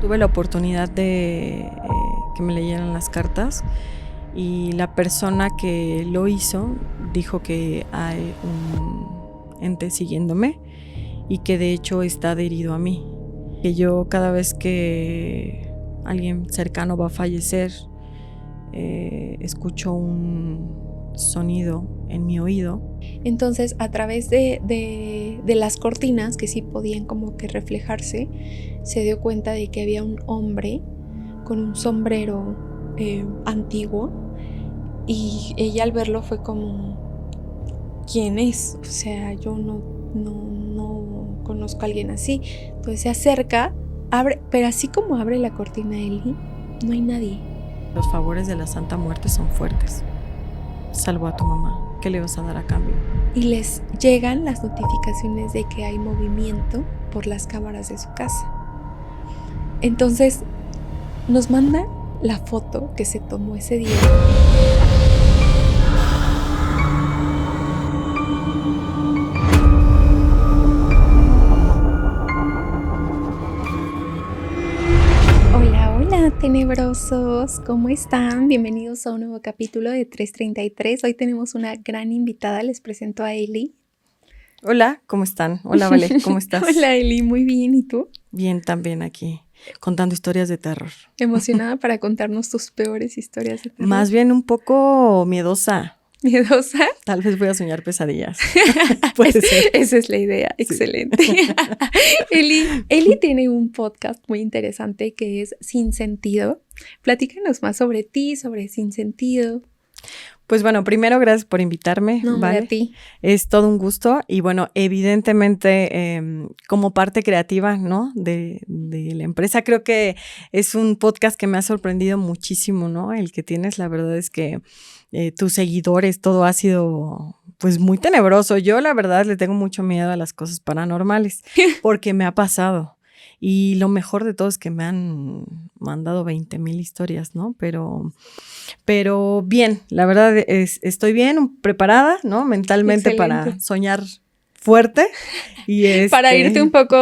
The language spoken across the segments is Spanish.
Tuve la oportunidad de que me leyeran las cartas y la persona que lo hizo dijo que hay un ente siguiéndome y que de hecho está adherido a mí. Que yo cada vez que alguien cercano va a fallecer, escucho un sonido en mi oído. Entonces, a través de las cortinas, que sí podían como que reflejarse, se dio cuenta de que había un hombre con un sombrero antiguo, y ella al verlo fue como, ¿quién es? O sea, yo no conozco a alguien así. Entonces se acerca, abre, pero así como abre la cortina Eli, no hay nadie. Los favores de la Santa Muerte son fuertes. Salvo a tu mamá. ¿Qué le vas a dar a cambio? Y les llegan las notificaciones de que hay movimiento por las cámaras de su casa. Entonces nos manda la foto que se tomó ese día. Hola tenebrosos, ¿cómo están? Bienvenidos a un nuevo capítulo de 333. Hoy tenemos una gran invitada, les presento a Eli. Hola, ¿cómo están? Hola, Vale, ¿cómo estás? Hola Eli, muy bien, ¿y tú? Bien, también aquí, contando historias de terror. Emocionada para contarnos tus peores historias de terror. Más bien un poco miedosa. ¿Miedosa? Tal vez voy a soñar pesadillas. Puede ser. Esa es la idea, sí. Excelente. Eli tiene un podcast muy interesante que es Sin Sentido. Platícanos más sobre ti, sobre Sin Sentido. Pues bueno, primero gracias por invitarme, no, ¿vale? A ti. Es todo un gusto y bueno, evidentemente como parte creativa, ¿no? de la empresa, creo que es un podcast que me ha sorprendido muchísimo, ¿no? El que tienes, la verdad es que tus seguidores, todo ha sido pues muy tenebroso. Yo la verdad le tengo mucho miedo a las cosas paranormales porque me ha pasado. Y lo mejor de todo es que me han mandado 20,000 historias, ¿no? Pero bien, la verdad estoy bien, preparada, ¿no? Mentalmente. Excelente. Para soñar fuerte. Y para irte un poco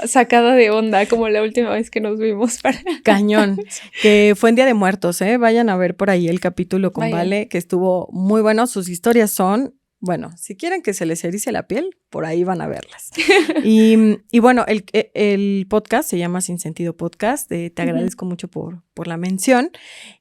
sacada de onda, como la última vez que nos vimos. Cañón, que fue en Día de Muertos, ¿eh? Vayan a ver por ahí el capítulo con Vale, que estuvo muy bueno. Sus historias son... Bueno, si quieren que se les erice la piel, por ahí van a verlas. Y bueno, el podcast se llama Sin Sentido Podcast. Te agradezco mucho por la mención.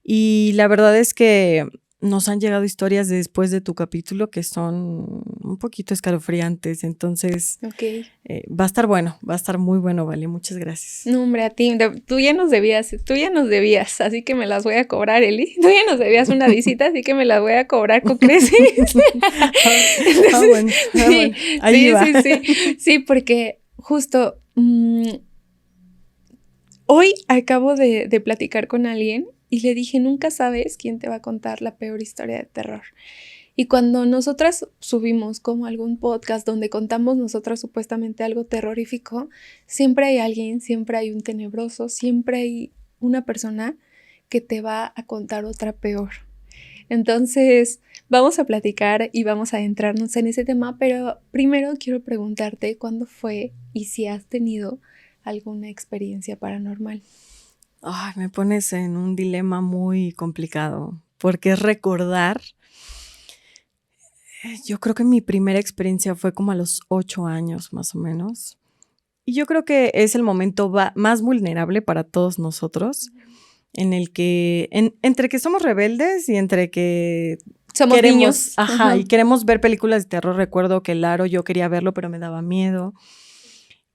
Y la verdad es que nos han llegado historias después de tu capítulo que son un poquito escalofriantes. Entonces, va a estar bueno, va a estar muy bueno, Vale. Muchas gracias. No, hombre, a ti, tú ya nos debías, así que me las voy a cobrar, Eli. Tú ya nos debías una visita, así que me las voy a cobrar con creces. Bueno. Ahí va. Sí, porque justo hoy acabo de platicar con alguien y le dije, nunca sabes quién te va a contar la peor historia de terror. Y cuando nosotras subimos como algún podcast donde contamos nosotras supuestamente algo terrorífico, siempre hay alguien, siempre hay un tenebroso, siempre hay una persona que te va a contar otra peor. Entonces, vamos a platicar y vamos a adentrarnos en ese tema, pero primero quiero preguntarte cuándo fue y si has tenido alguna experiencia paranormal. Ay, me pones en un dilema muy complicado, porque es recordar. Yo creo que mi primera experiencia fue como a los 8 años, más o menos. Y yo creo que es el momento más vulnerable para todos nosotros, en el que, entre que somos rebeldes y entre que somos niños. Ajá, y queremos ver películas de terror. Recuerdo que El Aro yo quería verlo, pero me daba miedo.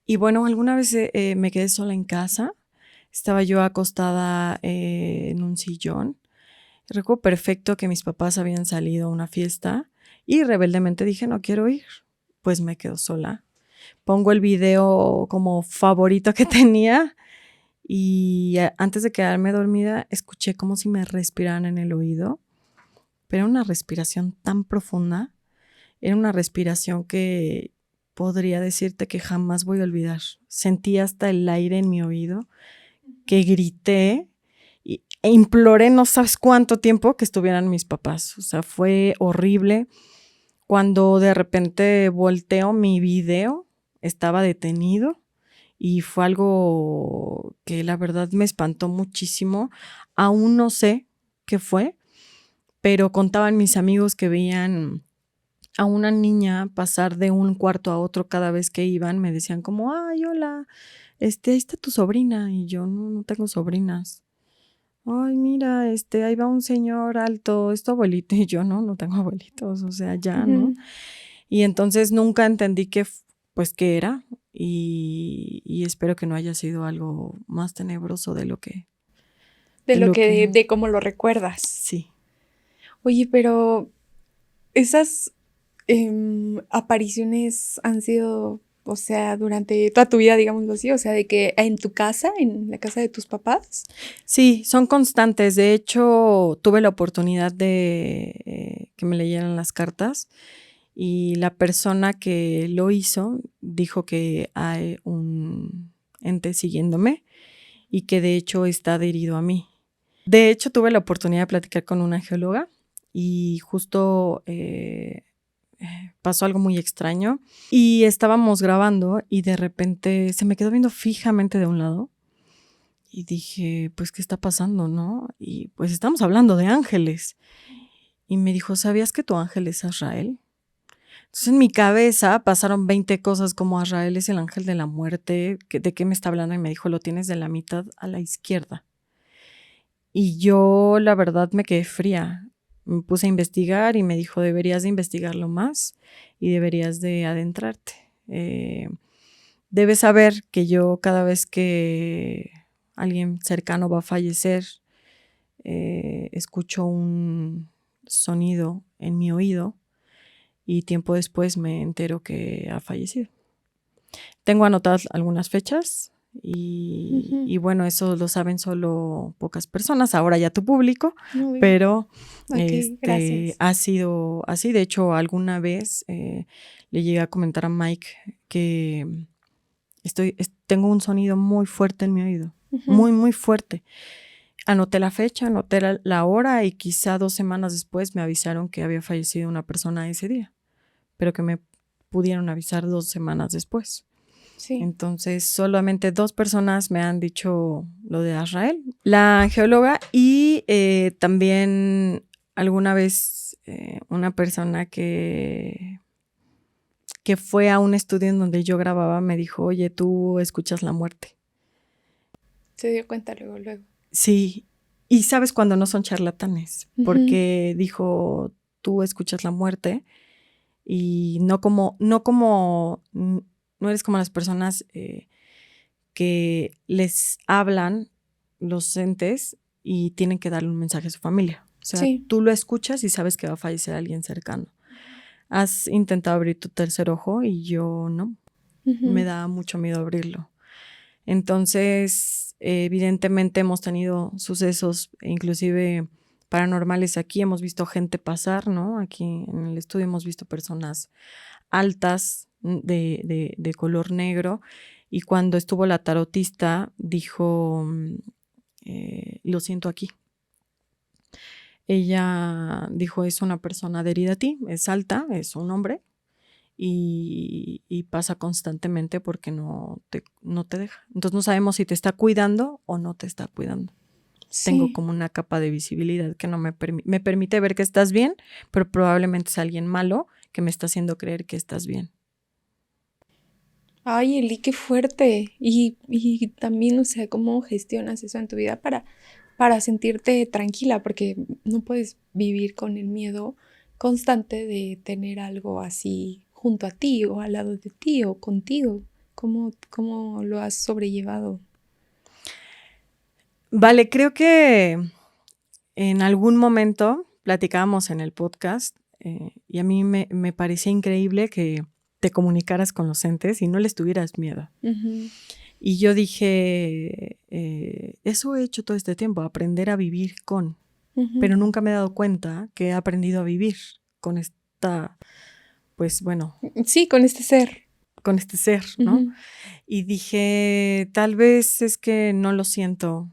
Y bueno, alguna vez me quedé sola en casa. Estaba yo acostada en un sillón. Recuerdo perfecto que mis papás habían salido a una fiesta y rebeldemente dije, no quiero ir. Pues me quedo sola. Pongo el video como favorito que tenía y antes de quedarme dormida escuché como si me respiraran en el oído. Pero era una respiración tan profunda. Era una respiración que podría decirte que jamás voy a olvidar. Sentí hasta el aire en mi oído, que grité e imploré no sabes cuánto tiempo que estuvieran mis papás. O sea, fue horrible. Cuando de repente volteo mi video, estaba detenido y fue algo que la verdad me espantó muchísimo. Aún no sé qué fue, pero contaban mis amigos que veían a una niña pasar de un cuarto a otro cada vez que iban. Me decían como, ay, hola, ahí está tu sobrina. Y yo, no tengo sobrinas. Ay, mira, ahí va un señor alto, es tu abuelito. Y yo, no tengo abuelitos, o sea, ya, ¿no? Y entonces nunca entendí pues, qué era. Y espero que no haya sido algo más tenebroso de lo que... De cómo lo recuerdas. Sí. Oye, pero esas apariciones han sido, o sea, durante toda tu vida, digámoslo así, o sea, de que en tu casa, en la casa de tus papás. Sí, son constantes. De hecho, tuve la oportunidad de que me leyeran las cartas y la persona que lo hizo dijo que hay un ente siguiéndome y que de hecho está adherido a mí. De hecho, tuve la oportunidad de platicar con una geóloga y justo pasó algo muy extraño y estábamos grabando y de repente se me quedó viendo fijamente de un lado y dije, pues, ¿qué está pasando, no? Y pues estamos hablando de ángeles. Y me dijo, ¿sabías que tu ángel es Azrael? Entonces en mi cabeza pasaron 20 cosas como Azrael es el ángel de la muerte, ¿de qué me está hablando? Y me dijo, lo tienes de la mitad a la izquierda. Y yo la verdad me quedé fría. Me puse a investigar y me dijo, deberías de investigarlo más y deberías de adentrarte. Debes saber que yo cada vez que alguien cercano va a fallecer, escucho un sonido en mi oído y tiempo después me entero que ha fallecido. Tengo anotadas algunas fechas y bueno, eso lo saben solo pocas personas, ahora ya tu público, pero Gracias. ha sido así. De hecho, alguna vez le llegué a comentar a Mike que tengo un sonido muy fuerte en mi oído, muy, muy fuerte. Anoté la fecha, anoté la hora y quizá 2 semanas después me avisaron que había fallecido una persona ese día, pero que me pudieron avisar 2 semanas después. Sí. Entonces, solamente 2 personas me han dicho lo de Azrael, la geóloga y también alguna vez una persona que fue a un estudio en donde yo grababa me dijo, oye, tú escuchas la muerte. Se dio cuenta luego. Sí, y sabes cuando no son charlatanes, porque dijo, tú escuchas la muerte y no eres como las personas que les hablan los entes y tienen que darle un mensaje a su familia. O sea, tú lo escuchas y sabes que va a fallecer alguien cercano. Has intentado abrir tu tercer ojo y yo no. Me da mucho miedo abrirlo. Entonces, evidentemente hemos tenido sucesos, inclusive paranormales aquí. Hemos visto gente pasar, ¿no? Aquí en el estudio hemos visto personas altas de color negro. Y cuando estuvo la tarotista, dijo, lo siento aquí. Ella dijo, es una persona adherida a ti, es alta, es un hombre. Y pasa constantemente porque no te deja. Entonces no sabemos si te está cuidando o no te está cuidando. Sí. Tengo como una capa de visibilidad que no me permite ver que estás bien, pero probablemente es alguien malo que me está haciendo creer que estás bien. Ay, Eli, qué fuerte. Y también, o sea, ¿cómo gestionas eso en tu vida para sentirte tranquila? Porque no puedes vivir con el miedo constante de tener algo así junto a ti o al lado de ti o contigo. ¿Cómo lo has sobrellevado? Vale, creo que en algún momento platicábamos en el podcast y a mí me parecía increíble que te comunicaras con los entes y no les tuvieras miedo. Y yo dije, eso he hecho todo este tiempo, aprender a vivir con, pero nunca me he dado cuenta que he aprendido a vivir con esta, pues bueno. Sí, con este ser. Con este ser, ¿no? Y dije, tal vez es que no lo siento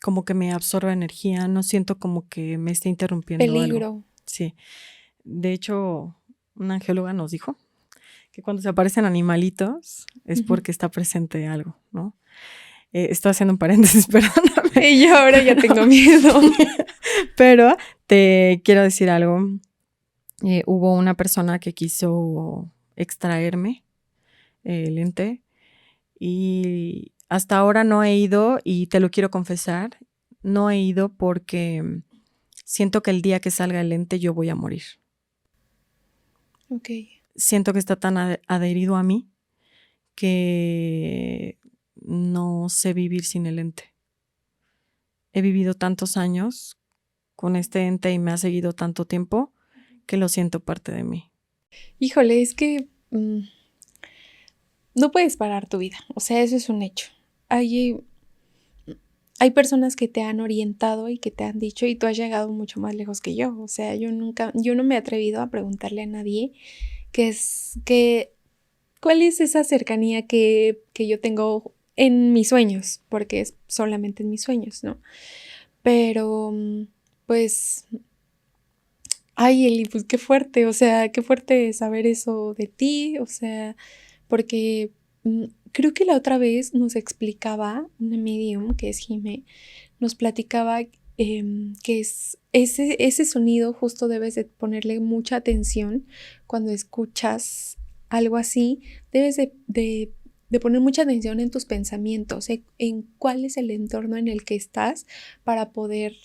como que me absorba energía, no siento como que me esté interrumpiendo peligro. Algo. Sí. De hecho, una angióloga nos dijo que cuando se aparecen animalitos es Ujú. porque está presente algo, ¿no? Estoy haciendo un paréntesis, perdóname. Y yo ahora ya tengo miedo. Pero te quiero decir algo. Hubo una persona que quiso extraerme el ente y hasta ahora no he ido, y te lo quiero confesar, no he ido porque siento que el día que salga el ente yo voy a morir. Ok. Siento que está tan adherido a mí que no sé vivir sin el ente. He vivido tantos años con este ente y me ha seguido tanto tiempo que lo siento parte de mí. Híjole, es que no puedes parar tu vida. O sea, eso es un hecho. Hay personas que te han orientado y que te han dicho, y tú has llegado mucho más lejos que yo. O sea, yo no me he atrevido a preguntarle a nadie cuál es esa cercanía que yo tengo en mis sueños, porque es solamente en mis sueños, ¿no? Pero, pues, ay, Eli, pues qué fuerte, o sea, qué fuerte saber eso de ti, o sea, porque creo que la otra vez nos explicaba una medium, que es Jime, nos platicaba que es ese sonido justo debes de ponerle mucha atención cuando escuchas algo así, debes de poner mucha atención en tus pensamientos, en cuál es el entorno en el que estás para poder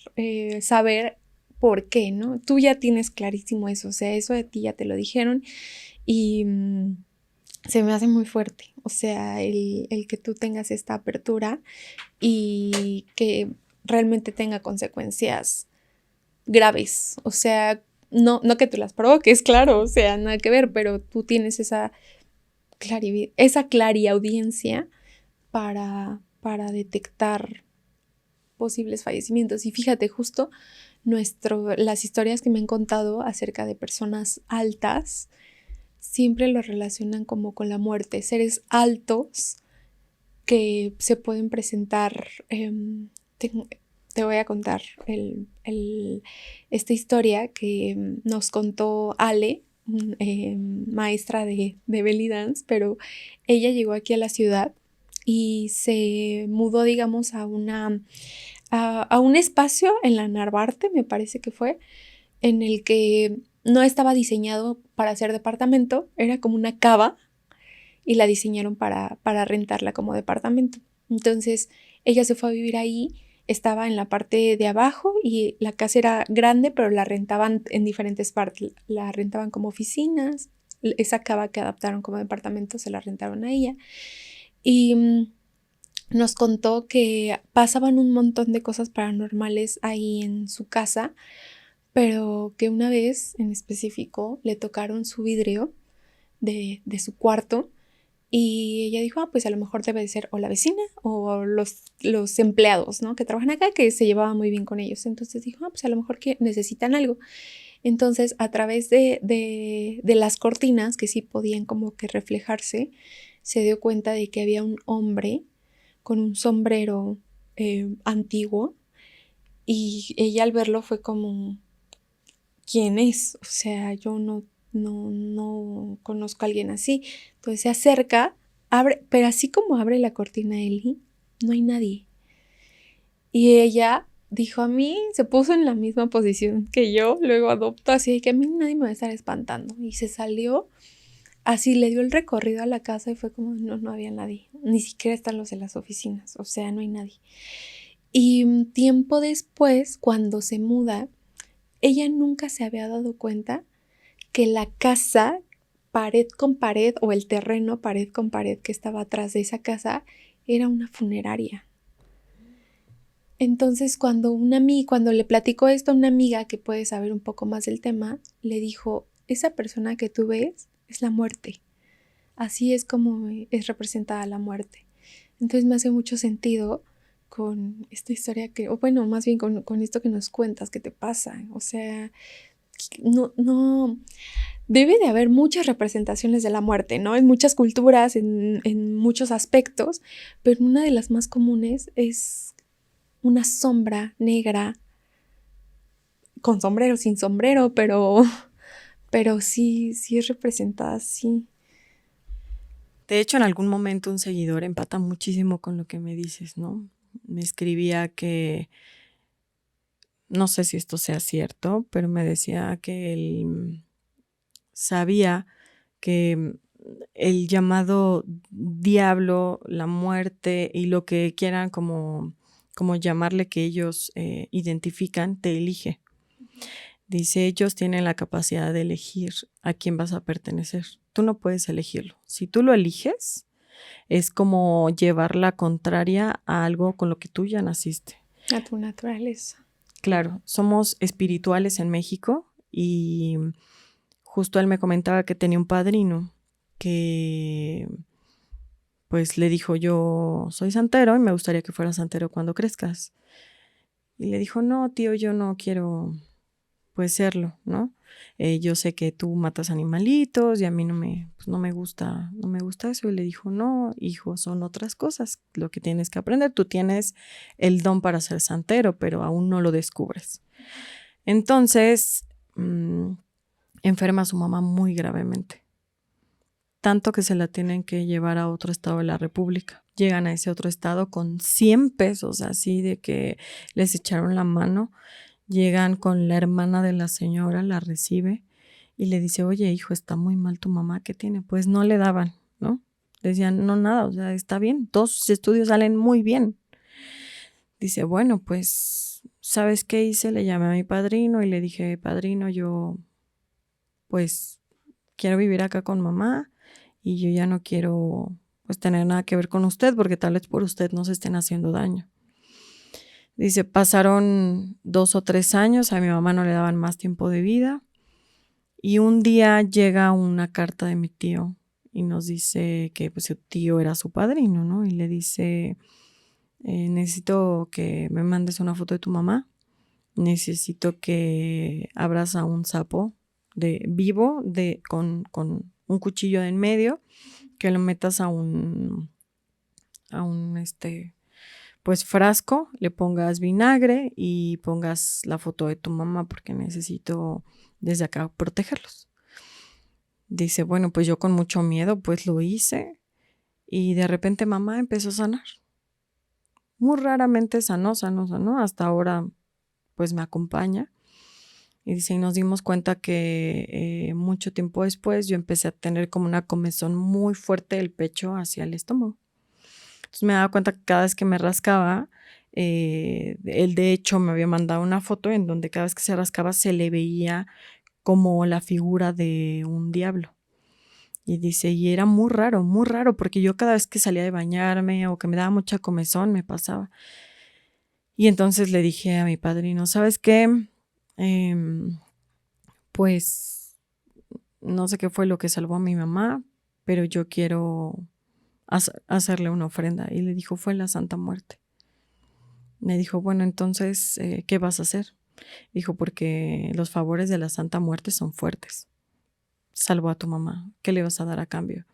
saber por qué, ¿no? Tú ya tienes clarísimo eso, o sea, eso de ti ya te lo dijeron y se me hace muy fuerte, o sea, el que tú tengas esta apertura y que realmente tenga consecuencias graves, o sea, no que tú las provoques, claro, o sea, nada que ver, pero tú tienes esa clariaudiencia para detectar posibles fallecimientos. Y fíjate, justo las historias que me han contado acerca de personas altas siempre lo relacionan como con la muerte, seres altos que se pueden presentar. Te voy a contar esta historia que nos contó Ale, maestra de belly dance, pero ella llegó aquí a la ciudad y se mudó, digamos, a un espacio en la Narvarte, me parece que fue, en el que no estaba diseñado para ser departamento, era como una cava y la diseñaron para rentarla como departamento. Entonces ella se fue a vivir ahí, estaba en la parte de abajo y la casa era grande, pero la rentaban en diferentes partes, la rentaban como oficinas, esa cava que adaptaron como departamento se la rentaron a ella y nos contó que pasaban un montón de cosas paranormales ahí en su casa, pero que una vez en específico le tocaron su vidrio de su cuarto y ella dijo, pues a lo mejor debe de ser o la vecina o los empleados, ¿no? Que trabajan acá, que se llevaba muy bien con ellos. Entonces dijo, pues a lo mejor que necesitan algo. Entonces a través de las cortinas, que sí podían como que reflejarse, se dio cuenta de que había un hombre con un sombrero antiguo y ella al verlo fue como, ¿quién es? O sea, yo no conozco a alguien así. Entonces se acerca, abre, pero así como abre la cortina Eli, no hay nadie. Y ella dijo, a mí se puso en la misma posición que yo, luego adoptó así de que a mí nadie me va a estar espantando. Y se salió, así le dio el recorrido a la casa y fue como, no había nadie, ni siquiera están los de las oficinas, o sea, no hay nadie. Y tiempo después, cuando se muda, ella nunca se había dado cuenta que la casa, pared con pared, o el terreno pared con pared que estaba atrás de esa casa, era una funeraria. Entonces, cuando le platicó esto a una amiga que puede saber un poco más del tema, le dijo, esa persona que tú ves es la muerte. Así es como es representada la muerte. Entonces me hace mucho sentido con esta historia o bueno, más bien con esto que nos cuentas que te pasa. O sea, no, debe de haber muchas representaciones de la muerte, ¿no? En muchas culturas, en muchos aspectos, pero una de las más comunes es una sombra negra, con sombrero, sin sombrero, pero sí es representada así. De hecho, en algún momento un seguidor empata muchísimo con lo que me dices, ¿no? Me escribía que, no sé si esto sea cierto, pero me decía que él sabía que el llamado diablo, la muerte y lo que quieran como llamarle que ellos identifican, te elige. Dice, ellos tienen la capacidad de elegir a quién vas a pertenecer. Tú no puedes elegirlo. Si tú lo eliges, es como llevar la contraria a algo con lo que tú ya naciste. A tu naturaleza. Claro, somos espirituales en México y justo él me comentaba que tenía un padrino que pues le dijo, yo soy santero y me gustaría que fueras santero cuando crezcas. Y le dijo, no, tío, yo no quiero pues serlo, ¿no? Yo sé que tú matas animalitos y a mí pues, no me gusta eso. Y le dijo, no, hijo, son otras cosas lo que tienes que aprender. Tú tienes el don para ser santero, pero aún no lo descubres. Entonces, enferma a su mamá muy gravemente. Tanto que se la tienen que llevar a otro estado de la República. Llegan a ese otro estado con 100 pesos, así de que les echaron la mano. Llegan con la hermana de la señora, la recibe y le dice, oye, hijo, está muy mal tu mamá, ¿qué tiene? Pues no le daban, ¿no? Decían, no, nada, o sea, está bien, todos sus estudios salen muy bien. Dice, bueno, pues, ¿sabes qué hice? Le llamé a mi padrino y le dije, padrino, yo, pues, quiero vivir acá con mamá y yo ya no quiero, pues, tener nada que ver con usted porque tal vez por usted no se estén haciendo daño. Dice, pasaron 2 o 3 años, a mi mamá no le daban más tiempo de vida y un día llega una carta de mi tío y nos dice que pues su tío era su padrino, ¿no? Y le dice, necesito que me mandes una foto de tu mamá, necesito que abras a un sapo vivo con un cuchillo en medio, que lo metas a un pues frasco, le pongas vinagre y pongas la foto de tu mamá porque necesito desde acá protegerlos. Dice, bueno, pues yo con mucho miedo pues lo hice y de repente mamá empezó a sanar. Muy raramente sanó, hasta ahora pues me acompaña. Y dice, y nos dimos cuenta que mucho tiempo después yo empecé a tener como una comezón muy fuerte del pecho hacia el estómago. Entonces me daba cuenta que cada vez que me rascaba, él de hecho me había mandado una foto en donde cada vez que se rascaba se le veía como la figura de un diablo. Y dice, y era muy raro, porque yo cada vez que salía de bañarme o que me daba mucha comezón me pasaba. Y entonces le dije a mi padrino, ¿sabes qué? Pues no sé qué fue lo que salvó a mi mamá, pero yo quiero hacerle una ofrenda. Y le dijo, fue la Santa Muerte. Me dijo, bueno, entonces, ¿qué vas a hacer? Dijo, porque los favores de la Santa Muerte son fuertes. Salvó a tu mamá. ¿Qué le vas a dar a cambio?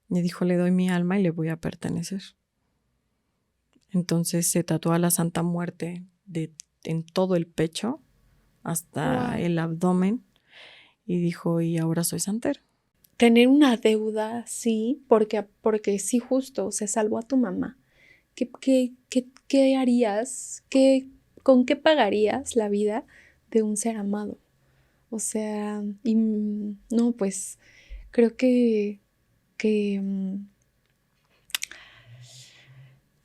Me dijo, le doy mi alma y le voy a pertenecer. Entonces se tatuó a la Santa Muerte en todo el pecho hasta el abdomen y dijo, y ahora soy santero. Tener una deuda, sí, porque sí, justo, se salvó a tu mamá. ¿Qué harías? ¿Con qué pagarías la vida de un ser amado? O sea, no, pues creo que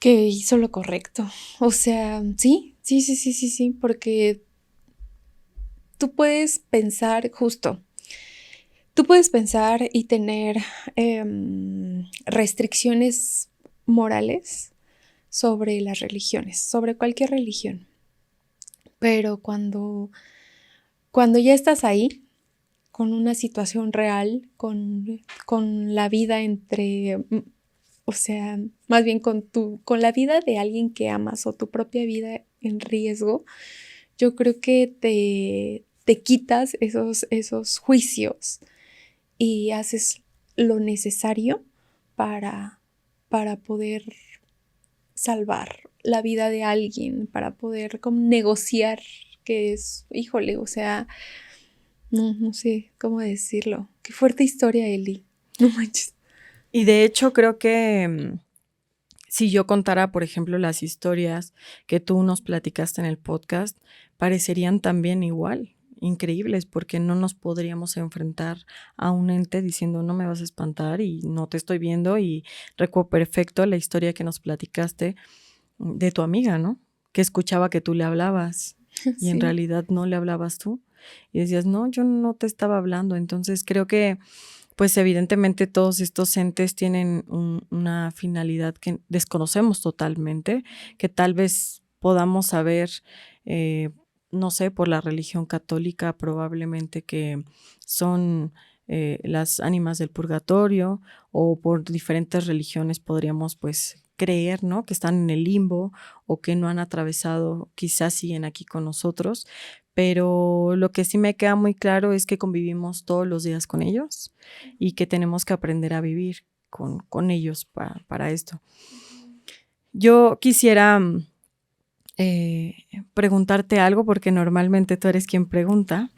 hizo lo correcto. O sea, sí, porque tú puedes pensar, justo, tú puedes pensar y tener restricciones morales sobre las religiones, sobre cualquier religión. Pero cuando ya estás ahí, con una situación real, con la vida o sea, más bien con la vida de alguien que amas o tu propia vida en riesgo, yo creo que te quitas esos juicios y haces lo necesario para poder salvar la vida de alguien, para poder como negociar, que es, híjole, o sea, no sé cómo decirlo. Qué fuerte historia, Eli. No manches. Y de hecho creo que si yo contara, por ejemplo, las historias que tú nos platicaste en el podcast, parecerían también igual, increíbles, porque no nos podríamos enfrentar a un ente diciendo no me vas a espantar y no te estoy viendo. Y recuerdo perfecto la historia que nos platicaste de tu amiga, ¿no? Que escuchaba que tú le hablabas y en Sí. realidad no le hablabas tú. Y decías, no, yo no te estaba hablando. Entonces creo que pues evidentemente todos estos entes tienen una finalidad que desconocemos totalmente, que tal vez podamos saber, eh, no sé, por la religión católica probablemente que son las ánimas del purgatorio, o por diferentes religiones podríamos pues creer, ¿no? Que están en el limbo o que no han atravesado, quizás siguen aquí con nosotros, pero lo que sí me queda muy claro es que convivimos todos los días con ellos y que tenemos que aprender a vivir con ellos para esto. Yo quisiera preguntarte algo porque normalmente tú eres quien pregunta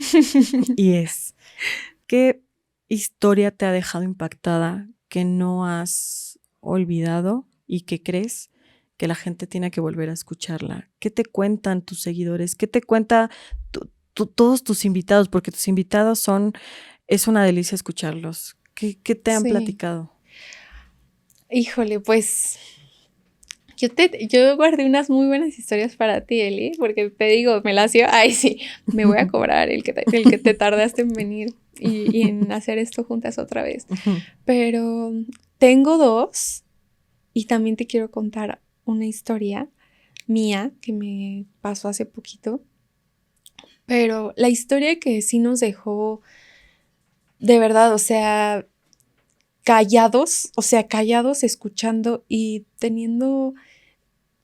y es, ¿qué historia te ha dejado impactada que no has olvidado y que crees que la gente tiene que volver a escucharla? ¿Qué te cuentan tus seguidores? ¿Qué te cuenta todos tus invitados? Porque tus invitados es una delicia escucharlos. ¿Qué te han Sí. platicado? Híjole, pues yo guardé unas muy buenas historias para ti, Eli, porque te digo, me las dio, ay sí, me voy a cobrar el que te tardaste en venir y en hacer esto juntas otra vez. Pero tengo dos y también te quiero contar una historia mía que me pasó hace poquito. Pero la historia que sí nos dejó de verdad, o sea, callados escuchando y teniendo,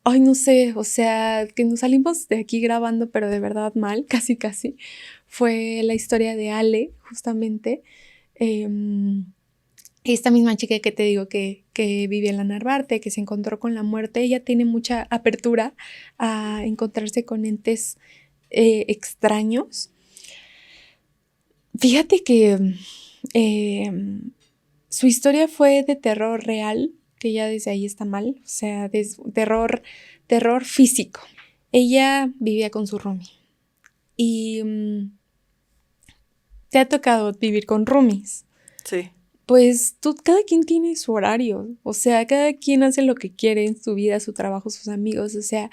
ay, no sé, o sea, que nos salimos de aquí grabando, pero de verdad mal, casi, casi, fue la historia de Ale, justamente. Esta misma chica que te digo que vivía en la Narvarte, que se encontró con la muerte, ella tiene mucha apertura a encontrarse con entes extraños. Fíjate que su historia fue de terror real, que ya desde ahí está mal, o sea, terror físico. Ella vivía con su roomie y te ha tocado vivir con roomies. Sí. Pues cada quien tiene su horario, o sea, cada quien hace lo que quiere en su vida, su trabajo, sus amigos, o sea,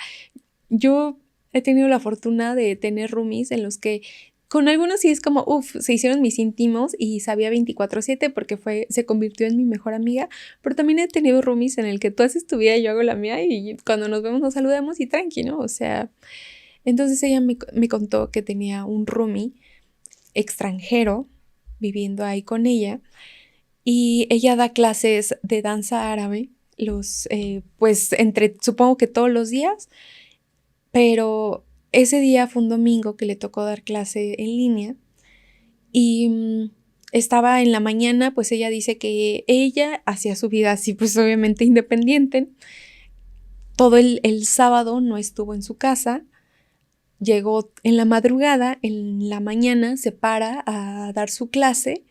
yo he tenido la fortuna de tener roomies en los que con algunos sí es como, se hicieron mis íntimos y sabía 24/7 porque se convirtió en mi mejor amiga, pero también he tenido roomies en el que tú haces tu vida y yo hago la mía y cuando nos vemos nos saludamos y tranqui, ¿no? O sea, entonces ella me contó que tenía un roomie extranjero viviendo ahí con ella y ella da clases de danza árabe, pues supongo que todos los días, pero ese día fue un domingo que le tocó dar clase en línea y estaba en la mañana, pues ella dice que ella hacía su vida así, pues obviamente independiente. Todo el sábado no estuvo en su casa, llegó en la madrugada, en la mañana se para a dar su clase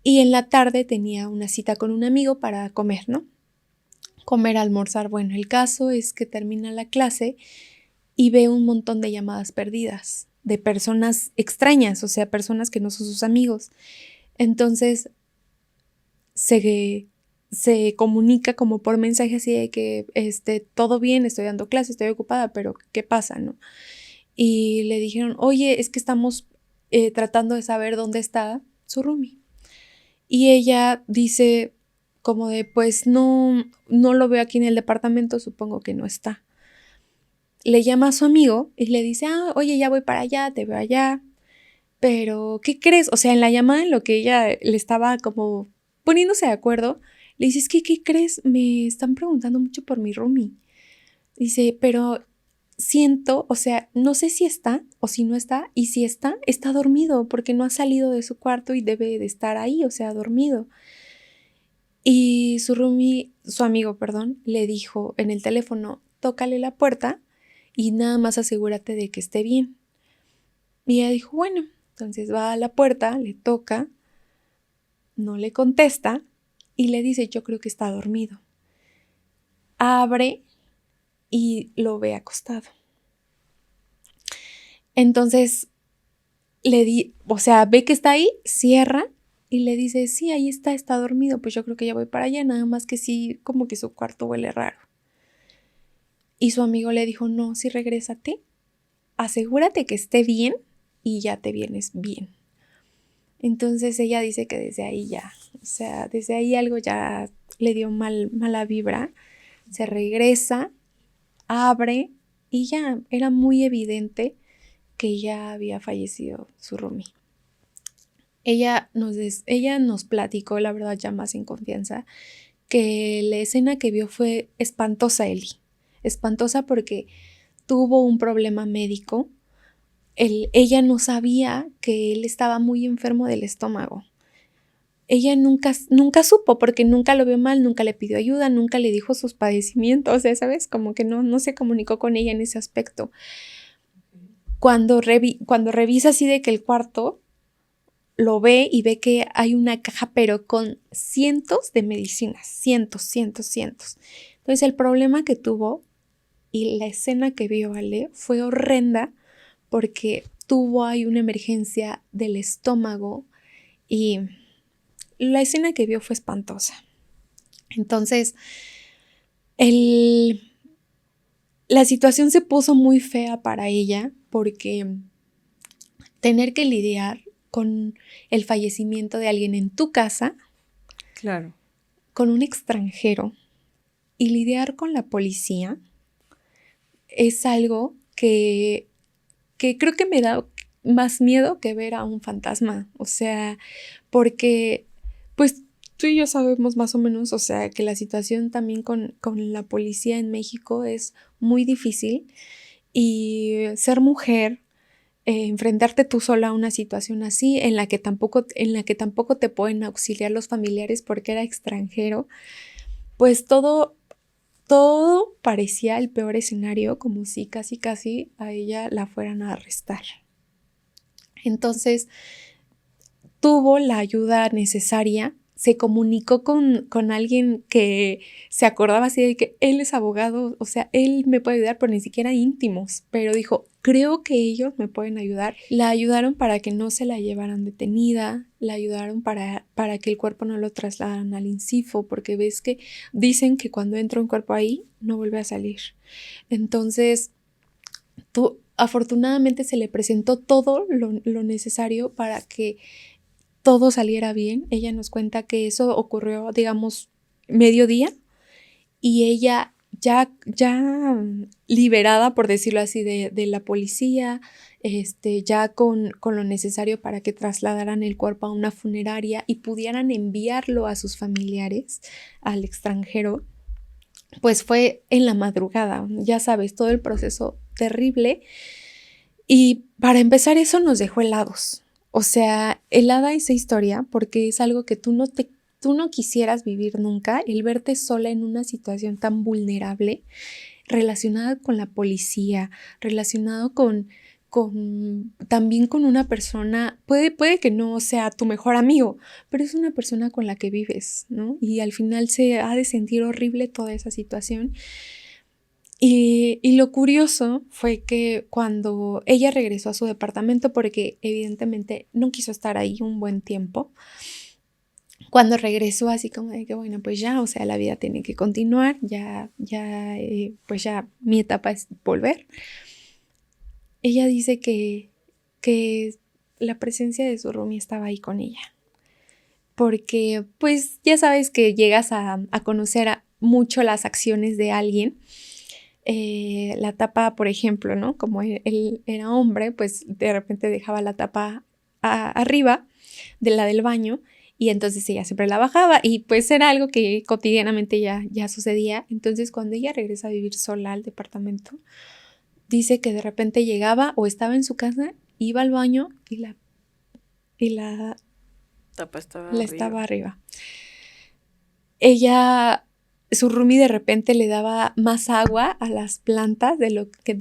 y en la tarde tenía una cita con un amigo para comer, ¿no? Comer, almorzar. Bueno, el caso es que termina la clase y ve un montón de llamadas perdidas de personas extrañas, o sea, personas que no son sus amigos. Entonces se comunica como por mensaje así de que todo bien, estoy dando clase, estoy ocupada, pero ¿qué pasa, no? Y le dijeron, oye, es que estamos tratando de saber dónde está su roomie. Y ella dice como de, pues no lo veo aquí en el departamento, supongo que no está. Le llama a su amigo y le dice, oye, ya voy para allá, te veo allá. Pero, ¿qué crees? O sea, en la llamada en lo que ella le estaba como poniéndose de acuerdo, le dice, es que, ¿qué crees? Me están preguntando mucho por mi roomie. Dice, pero siento, o sea, no sé si está o si no está, y si está, está dormido porque no ha salido de su cuarto y debe de estar ahí, o sea, dormido. Y su roomie, su amigo, perdón, le dijo en el teléfono, tócale la puerta y nada más asegúrate de que esté bien. Y ella dijo, bueno, entonces va a la puerta, le toca, no le contesta y le dice, yo creo que está dormido. Abre y lo ve acostado. Entonces ve que está ahí, cierra y le dice, sí, ahí está dormido, pues yo creo que ya voy para allá, nada más que sí, como que su cuarto huele raro. Y su amigo le dijo, no, sí, regrésate, asegúrate que esté bien y ya te vienes bien. Entonces ella dice que desde ahí ya, desde ahí algo ya le dio mala vibra, se regresa, abre y ya era muy evidente que ya había fallecido su roomie. Ella nos platicó, la verdad, ya más en confianza, que la escena que vio fue espantosa, Eli. Espantosa porque tuvo un problema médico. Ella no sabía que él estaba muy enfermo del estómago. Ella nunca supo porque nunca lo vio mal, nunca le pidió ayuda, nunca le dijo sus padecimientos, ¿sabes? Como que no se comunicó con ella en ese aspecto. Cuando revisa así de que el cuarto, lo ve y ve que hay una caja, pero con cientos de medicinas, cientos. Entonces el problema que tuvo y la escena que vio Ale fue horrenda porque tuvo ahí una emergencia del estómago y la escena que vio fue espantosa. Entonces, la situación se puso muy fea para ella porque tener que lidiar con el fallecimiento de alguien en tu casa, claro, con un extranjero, y lidiar con la policía es algo que creo que me da más miedo que ver a un fantasma. O sea, porque pues tú y yo sabemos más o menos, o sea, que la situación también con la policía en México es muy difícil y ser mujer, enfrentarte tú sola a una situación así en la que tampoco te pueden auxiliar los familiares porque era extranjero, pues todo parecía el peor escenario, como si casi a ella la fueran a arrestar. Entonces, tuvo la ayuda necesaria, se comunicó con alguien que se acordaba así de que él es abogado, o sea, él me puede ayudar, pero ni siquiera íntimos, pero dijo, creo que ellos me pueden ayudar. La ayudaron para que no se la llevaran detenida, la ayudaron para que el cuerpo no lo trasladaran al INCIFO, porque ves que dicen que cuando entra un cuerpo ahí, no vuelve a salir. Entonces, afortunadamente se le presentó todo lo necesario para que todo saliera bien. Ella nos cuenta que eso ocurrió, digamos, mediodía y ella ya liberada, por decirlo así, de la policía, ya con lo necesario para que trasladaran el cuerpo a una funeraria y pudieran enviarlo a sus familiares al extranjero, pues fue en la madrugada, ya sabes, todo el proceso terrible. Y para empezar, eso nos dejó helados. O sea, helada esa historia porque es algo que tú no quisieras vivir nunca, el verte sola en una situación tan vulnerable, relacionada con la policía, relacionado también con una persona, puede que no sea tu mejor amigo, pero es una persona con la que vives, ¿no? Y al final se ha de sentir horrible toda esa situación. Y lo curioso fue que cuando ella regresó a su departamento, porque evidentemente no quiso estar ahí un buen tiempo, cuando regresó así como de que bueno, pues ya, o sea, la vida tiene que continuar, pues ya mi etapa es volver. Ella dice que la presencia de su roomie estaba ahí con ella, porque pues ya sabes que llegas a conocer mucho las acciones de alguien. La tapa, por ejemplo, ¿no? Como él era hombre, pues de repente dejaba la tapa arriba de la del baño y entonces ella siempre la bajaba y pues era algo que cotidianamente ya sucedía. Entonces cuando ella regresa a vivir sola al departamento, dice que de repente llegaba o estaba en su casa, iba al baño y la tapa estaba la arriba. estaba arriba. Ella su roomie de repente le daba más agua a las plantas de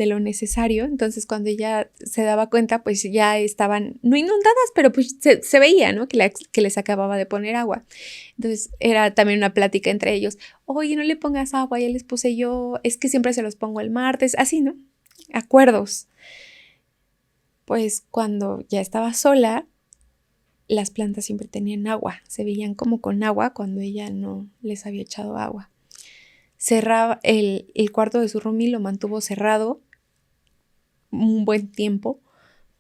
lo necesario. Entonces, cuando ella se daba cuenta, pues ya estaban, no inundadas, pero pues se veía, ¿no? Que les acababa de poner agua. Entonces, era también una plática entre ellos. Oye, no le pongas agua, ya les puse yo, es que siempre se los pongo el martes, así, ¿no? Acuerdos. Pues cuando ya estaba sola, las plantas siempre tenían agua, se veían como con agua cuando ella no les había echado agua. Cerraba el cuarto de su roomie, lo mantuvo cerrado un buen tiempo,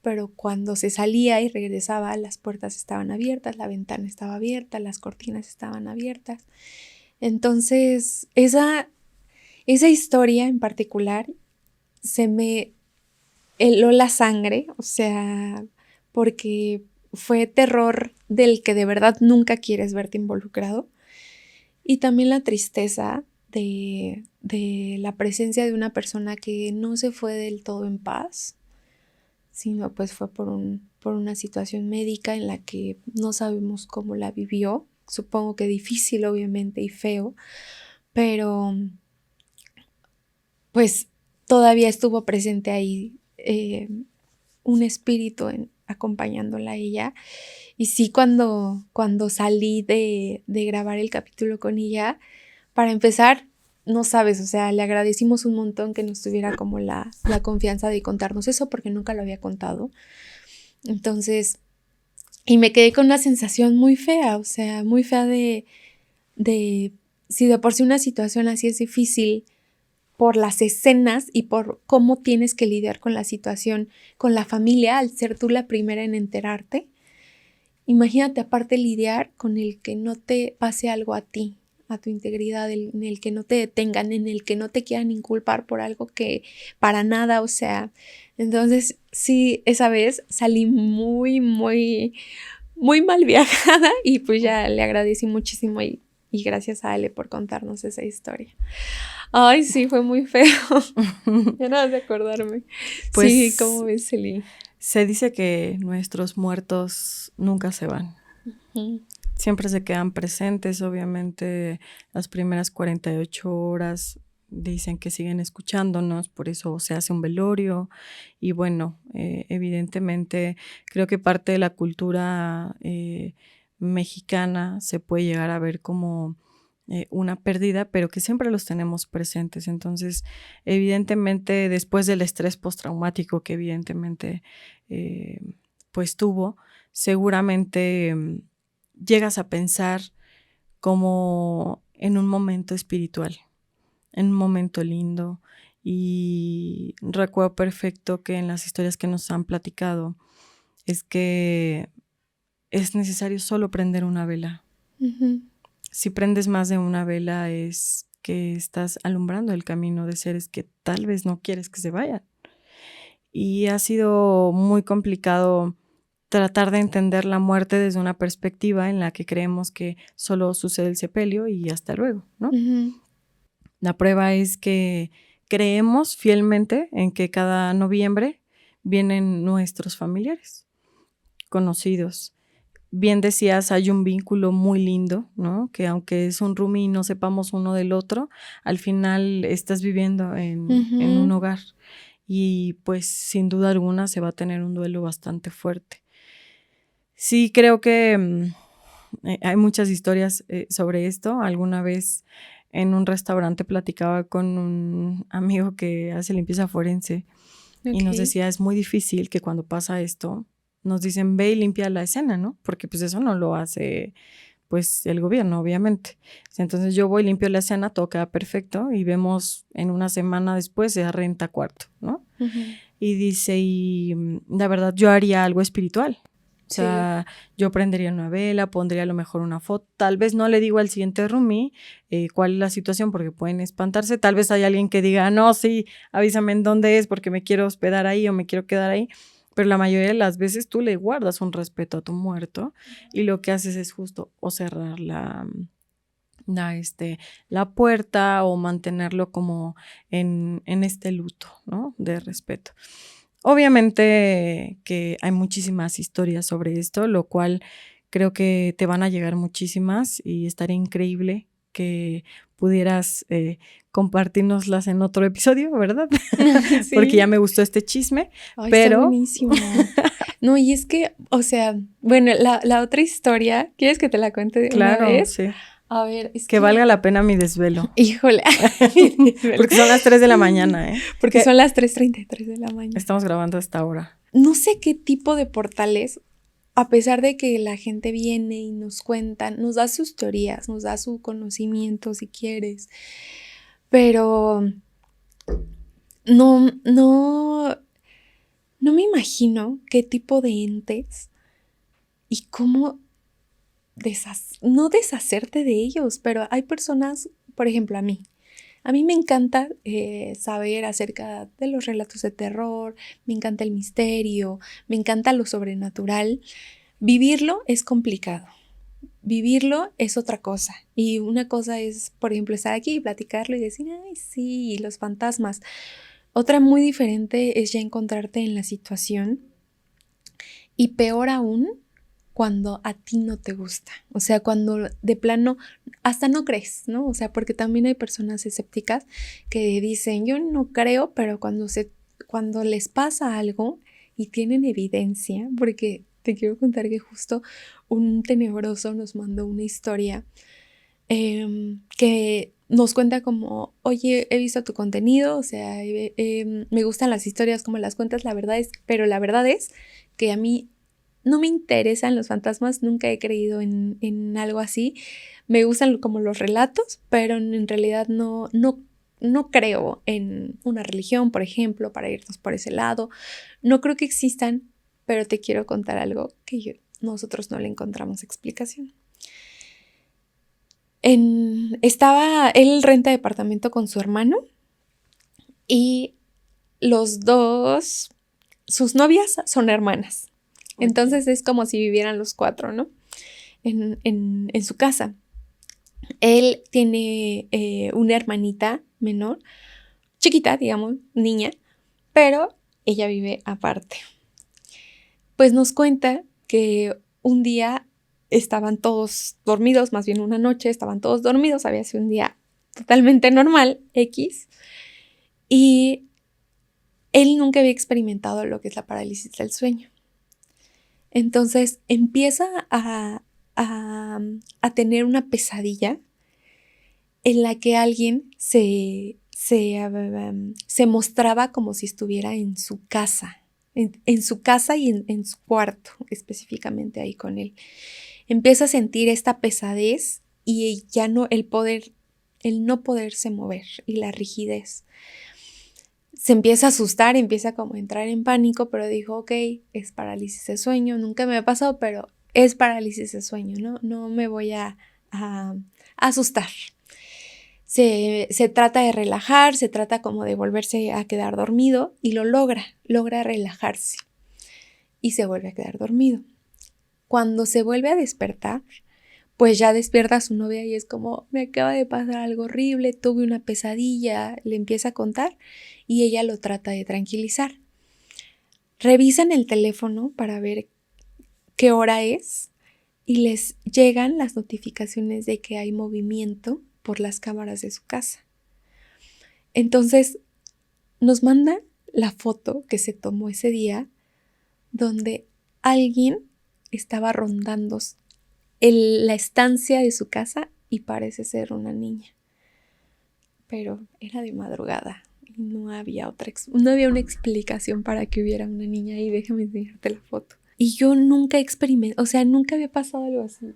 pero cuando se salía y regresaba, las puertas estaban abiertas, la ventana estaba abierta, las cortinas estaban abiertas. Entonces, esa historia en particular se me heló la sangre, o sea, porque fue terror del que de verdad nunca quieres verte involucrado. Y también la tristeza de la presencia de una persona que no se fue del todo en paz, sino pues fue por una situación médica en la que no sabemos cómo la vivió. Supongo que difícil, obviamente, y feo, pero pues todavía estuvo presente ahí un espíritu acompañándola a ella. Y sí, cuando salí de grabar el capítulo con ella, para empezar, no sabes, o sea, le agradecimos un montón que nos tuviera como la confianza de contarnos eso, porque nunca lo había contado. Entonces, y me quedé con una sensación muy fea, o sea, muy fea de si de por sí una situación así es difícil, por las escenas y por cómo tienes que lidiar con la situación, con la familia, al ser tú la primera en enterarte. Imagínate aparte lidiar con el que no te pase algo a ti, a tu integridad, en el que no te detengan, en el que no te quieran inculpar por algo que para nada, o sea, entonces sí, esa vez salí muy, muy, muy mal viajada y pues ya le agradecí muchísimo y gracias a Ale por contarnos esa historia. Ay, sí, fue muy feo. Ya nada de acordarme. Pues, sí, ¿cómo ves, Eli? Se dice que nuestros muertos nunca se van. Siempre se quedan presentes, obviamente las primeras 48 horas dicen que siguen escuchándonos, por eso se hace un velorio y bueno, evidentemente creo que parte de la cultura mexicana se puede llegar a ver como una pérdida, pero que siempre los tenemos presentes. Entonces, evidentemente, después del estrés postraumático que evidentemente pues tuvo, seguramente llegas a pensar como en un momento espiritual, en un momento lindo. Y recuerdo perfecto que en las historias que nos han platicado es que es necesario solo prender una vela. Si prendes más de una vela es que estás alumbrando el camino de seres que tal vez no quieres que se vayan. Y ha sido muy complicado tratar de entender la muerte desde una perspectiva en la que creemos que solo sucede el sepelio y hasta luego, ¿no? La prueba es que creemos fielmente en que cada noviembre vienen nuestros familiares, conocidos. Bien decías, hay un vínculo muy lindo, ¿no? Que aunque es un roomie y no sepamos uno del otro, al final estás viviendo en un hogar y pues sin duda alguna se va a tener un duelo bastante fuerte. Sí, creo que hay muchas historias sobre esto. Alguna vez en un restaurante platicaba con un amigo que hace limpieza forense y nos decía, es muy difícil que cuando pasa esto nos dicen, ve y limpia la escena, ¿no? Porque pues eso no lo hace pues el gobierno, obviamente. Entonces yo voy, limpio la escena, todo queda perfecto y vemos en una semana después se renta cuarto, ¿no? Y dice, y la verdad yo haría algo espiritual. O sea, yo prendería una vela, pondría a lo mejor una foto. Tal vez no le digo al siguiente roomie cuál es la situación porque pueden espantarse. Tal vez hay alguien que diga, no, sí, avísame en dónde es porque me quiero hospedar ahí o me quiero quedar ahí. Pero la mayoría de las veces tú le guardas un respeto a tu muerto y lo que haces es justo o cerrar la puerta o mantenerlo como en este luto, ¿no? De respeto. Obviamente que hay muchísimas historias sobre esto, lo cual creo que te van a llegar muchísimas y estaría increíble que pudieras compartirnoslas en otro episodio, ¿verdad? Sí. Porque ya me gustó este chisme. Ay, pero está buenísimo. No, y es que, o sea, bueno, la otra historia, ¿quieres que te la cuente de una vez? Sí. A ver, es que valga la pena mi desvelo. Híjole. Porque son las 3 de la mañana, ¿eh? Porque son las 3:33 de la mañana. Estamos grabando a esta hora. No sé qué tipo de portales, a pesar de que la gente viene y nos cuenta, nos da sus teorías, nos da su conocimiento si quieres, pero no me imagino qué tipo de entes y cómo no deshacerte de ellos, pero hay personas, por ejemplo, a mí me encanta saber acerca de los relatos de terror, me encanta el misterio, me encanta lo sobrenatural. Vivirlo es complicado, vivirlo es otra cosa. Y una cosa es, por ejemplo, estar aquí y platicarlo y decir, ay, sí, los fantasmas. Otra muy diferente es ya encontrarte en la situación y peor aún, cuando a ti no te gusta, o sea, cuando de plano hasta no crees, ¿no? O sea, porque también hay personas escépticas que dicen, yo no creo, pero cuando les pasa algo y tienen evidencia, porque te quiero contar que justo un tenebroso nos mandó una historia que nos cuenta como, oye, he visto tu contenido, o sea, me gustan las historias como las cuentas, pero la verdad es que a mí no me interesan los fantasmas, nunca he creído en algo así. Me gustan como los relatos, pero en realidad no creo en una religión, por ejemplo, para irnos por ese lado. No creo que existan, pero te quiero contar algo que nosotros no le encontramos explicación. Él renta departamento con su hermano y los dos, sus novias son hermanas. Entonces es como si vivieran los cuatro, ¿no? En su casa. Él tiene una hermanita menor, chiquita, digamos, niña, pero ella vive aparte. Pues nos cuenta que un día estaban todos dormidos, más bien una noche estaban todos dormidos, había sido un día totalmente normal, X, y él nunca había experimentado lo que es la parálisis del sueño. Entonces empieza a tener una pesadilla en la que alguien se mostraba como si estuviera en su casa, en su casa y en su cuarto, específicamente ahí con él. Empieza a sentir esta pesadez y ya no el no poderse mover y la rigidez. Se empieza a asustar, empieza como a entrar en pánico, pero dijo, ok, es parálisis de sueño, nunca me ha pasado, pero es parálisis de sueño, no me voy a asustar. Se trata de relajar, se trata como de volverse a quedar dormido y lo logra relajarse y se vuelve a quedar dormido. Cuando se vuelve a despertar, pues ya despierta a su novia y es como, me acaba de pasar algo horrible, tuve una pesadilla, le empieza a contar y ella lo trata de tranquilizar. Revisan el teléfono para ver qué hora es y les llegan las notificaciones de que hay movimiento por las cámaras de su casa. Entonces nos manda la foto que se tomó ese día donde alguien estaba rondando la estancia de su casa y parece ser una niña. Pero era de madrugada y no había una explicación para que hubiera una niña ahí. Déjame enseñarte la foto. Y yo nunca experimenté, o sea, nunca había pasado algo así.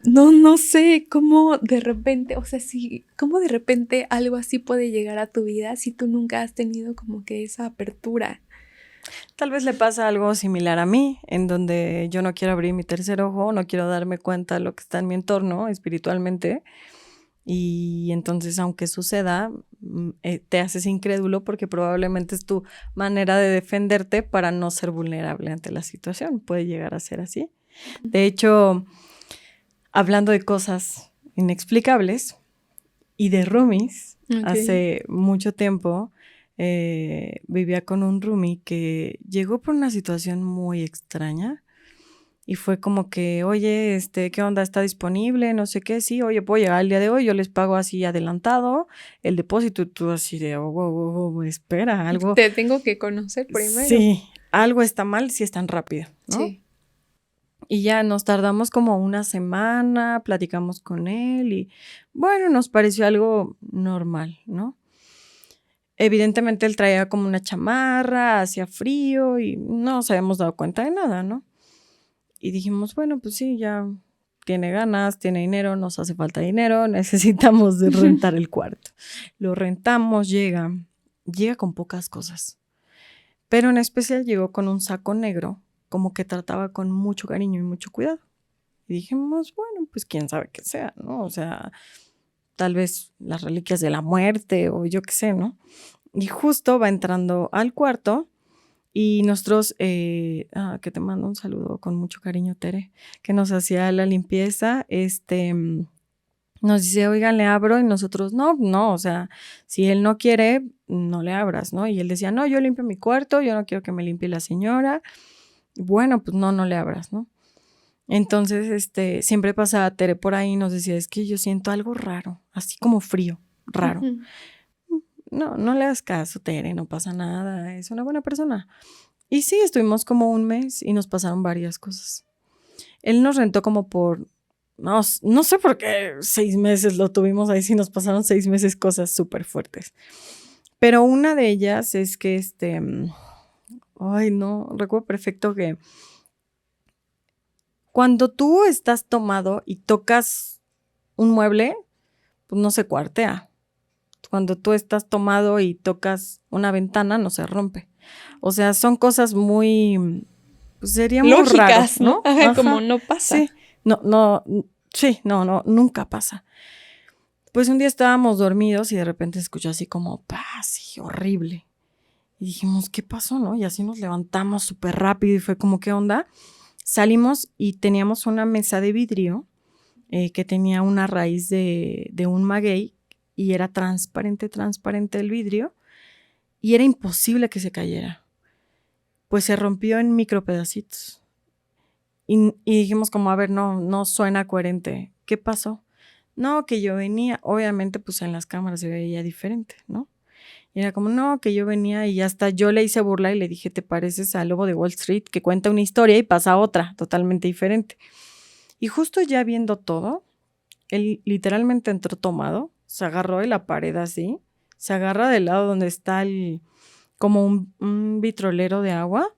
No sé cómo de repente, o sea, cómo de repente algo así puede llegar a tu vida si tú nunca has tenido como que esa apertura. Tal vez le pasa algo similar a mí, en donde yo no quiero abrir mi tercer ojo, no quiero darme cuenta de lo que está en mi entorno espiritualmente. Y entonces, aunque suceda, te haces incrédulo porque probablemente es tu manera de defenderte para no ser vulnerable ante la situación. Puede llegar a ser así. De hecho, hablando de cosas inexplicables y de roomies, hace mucho tiempo vivía con un roomie que llegó por una situación muy extraña. Y fue como que, oye, ¿qué onda? ¿Está disponible? No sé qué. Sí, oye, puedo llegar el día de hoy, yo les pago así adelantado el depósito. Y tú así de, oh, wow, wow, wow, espera, algo. Te tengo que conocer primero. Sí, algo está mal si es tan rápido, ¿no? Sí. Y ya nos tardamos como una semana, platicamos con él y bueno, nos pareció algo normal, ¿no? Evidentemente él traía como una chamarra, hacía frío y no nos habíamos dado cuenta de nada, ¿no? Y dijimos, bueno, pues sí, ya tiene ganas, tiene dinero, nos hace falta dinero, necesitamos de rentar el cuarto. Lo rentamos, llega con pocas cosas, pero en especial llegó con un saco negro, como que trataba con mucho cariño y mucho cuidado. Y dijimos, bueno, pues quién sabe qué sea, ¿no? O sea, tal vez las reliquias de la muerte o yo qué sé, ¿no? Y justo va entrando al cuarto y nosotros, que te mando un saludo con mucho cariño, Tere, que nos hacía la limpieza, nos dice, oigan, le abro, y nosotros, no, o sea, si él no quiere, no le abras, ¿no? Y él decía, no, yo limpio mi cuarto, yo no quiero que me limpie la señora. Bueno, pues no le abras, ¿no? Entonces, siempre pasaba Tere por ahí y nos decía, es que yo siento algo raro, así como frío, raro. No le hagas caso, Tere, no pasa nada, es una buena persona. Y sí, estuvimos como un mes y nos pasaron varias cosas. Él nos rentó como por, no sé por qué 6 meses lo tuvimos ahí, sí nos pasaron 6 meses cosas súper fuertes. Pero una de ellas es que, ay no, recuerdo perfecto que cuando tú estás tomado y tocas un mueble, pues no se cuartea. Cuando tú estás tomado y tocas una ventana, no se rompe. O sea, son cosas muy, pues sería muy lógicas, raro, ¿no? Ajá, como no pasa. Sí, no, nunca pasa. Pues un día estábamos dormidos y de repente se escuchó así como, así horrible. Y dijimos, ¿qué pasó, no? Y así nos levantamos súper rápido y fue como, ¿qué onda? Salimos y teníamos una mesa de vidrio que tenía una raíz de un maguey y era transparente el vidrio y era imposible que se cayera. Pues se rompió en micro pedacitos. Y dijimos como, a ver, no suena coherente. ¿Qué pasó? No, que yo venía, obviamente pues en las cámaras se veía diferente, ¿no? Y era como, no, que yo venía y hasta yo le hice burla y le dije, ¿te pareces al lobo de Wall Street que cuenta una historia y pasa otra totalmente diferente? Y justo ya viendo todo, él literalmente entró tomado, se agarró de la pared así, se agarra del lado donde está como un vitrolero de agua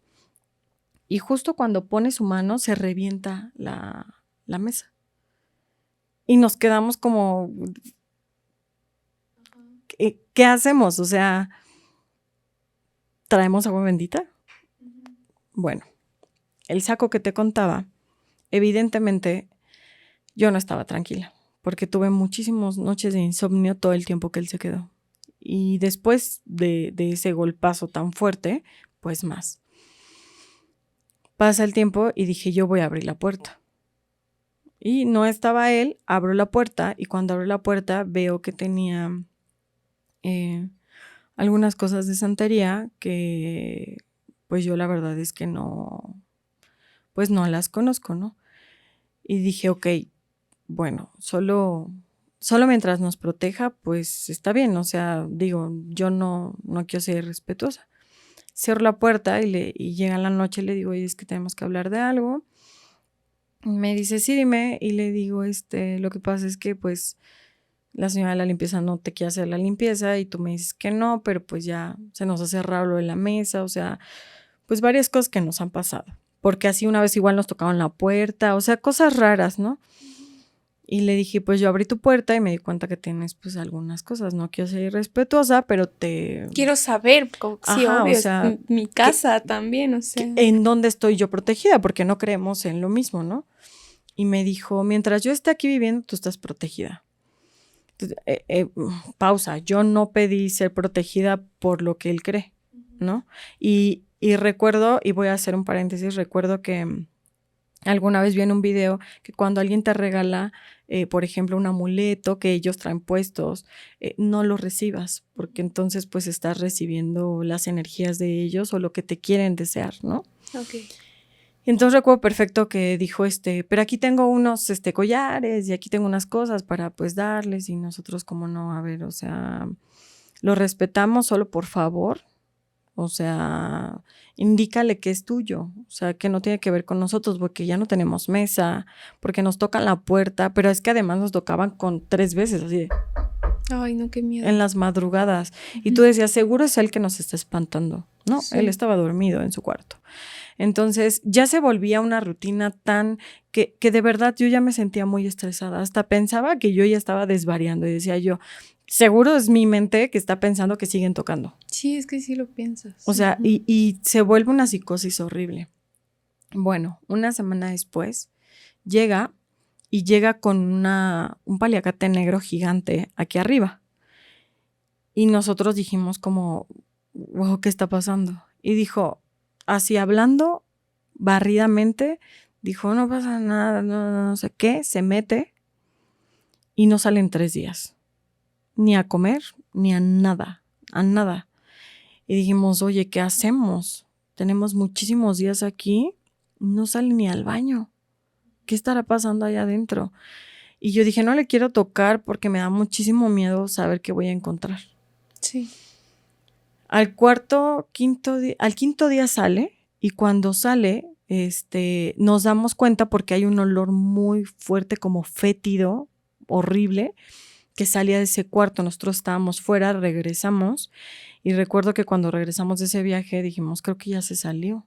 y justo cuando pone su mano se revienta la mesa. Y nos quedamos como, ¿qué hacemos? O sea, ¿traemos agua bendita? Bueno, el saco que te contaba, evidentemente yo no estaba tranquila, porque tuve muchísimas noches de insomnio todo el tiempo que él se quedó. Y después de ese golpazo tan fuerte, pues más. Pasa el tiempo y dije, yo voy a abrir la puerta. Y no estaba él, abro la puerta y cuando abro la puerta veo que tenía algunas cosas de santería que pues yo la verdad es que pues no las conozco, ¿no? Y dije, ok, bueno, solo mientras nos proteja, pues está bien, o sea, digo, yo no quiero ser irrespetuosa. Cierro la puerta y llega la noche y le digo, oye, es que tenemos que hablar de algo. Me dice, sí, dime, y le digo, lo que pasa es que pues la señora de la limpieza no te quiere hacer la limpieza y tú me dices que no, pero pues ya se nos ha cerrado lo de la mesa, o sea, pues varias cosas que nos han pasado, porque así una vez igual nos tocaron la puerta, o sea, cosas raras, ¿no? Y le dije, pues yo abrí tu puerta y me di cuenta que tienes pues algunas cosas, no quiero ser irrespetuosa, pero quiero saber, sí, ajá, obvio, o sea, es mi casa también, o sea. ¿en dónde estoy yo protegida? Porque no creemos en lo mismo, ¿no? Y me dijo, mientras yo esté aquí viviendo, tú estás protegida. Entonces, pausa, yo no pedí ser protegida por lo que él cree, ¿no? Y recuerdo, y voy a hacer un paréntesis, recuerdo que alguna vez vi en un video que cuando alguien te regala, por ejemplo, un amuleto que ellos traen puestos, no lo recibas, porque entonces pues estás recibiendo las energías de ellos o lo que te quieren desear, ¿no? Ok. Y entonces recuerdo perfecto que dijo, pero aquí tengo unos collares y aquí tengo unas cosas para pues darles, y nosotros como no, a ver, o sea, lo respetamos, solo por favor, o sea, indícale que es tuyo, o sea, que no tiene que ver con nosotros porque ya no tenemos mesa, porque nos tocan la puerta, pero es que además nos tocaban con 3 veces, así de, Ay, no, qué miedo. en las madrugadas. Y tú decías, seguro es él que nos está espantando. No, Sí. él estaba dormido en su cuarto. Entonces ya se volvía una rutina tan que de verdad yo ya me sentía muy estresada. Hasta pensaba que yo ya estaba desvariando y decía yo, seguro es mi mente que está pensando que siguen tocando. Sí, es que sí lo piensas. O sea, y se vuelve una psicosis horrible. Bueno, una semana después llega con un paliacate negro gigante aquí arriba. Y nosotros dijimos como, wow, ¿qué está pasando? Y dijo, así hablando barridamente, dijo, no pasa nada, no sé qué, se mete y no sale en 3 días. Ni a comer, ni a nada, a nada. Y dijimos, oye, ¿qué hacemos? Tenemos muchísimos días aquí, no sale ni al baño. ¿Qué estará pasando allá adentro? Y yo dije, no le quiero tocar porque me da muchísimo miedo saber qué voy a encontrar. Sí. Al quinto día sale, y cuando sale, nos damos cuenta porque hay un olor muy fuerte, como fétido, horrible, que salía de ese cuarto. Nosotros estábamos fuera, regresamos, y recuerdo que cuando regresamos de ese viaje dijimos, creo que ya se salió,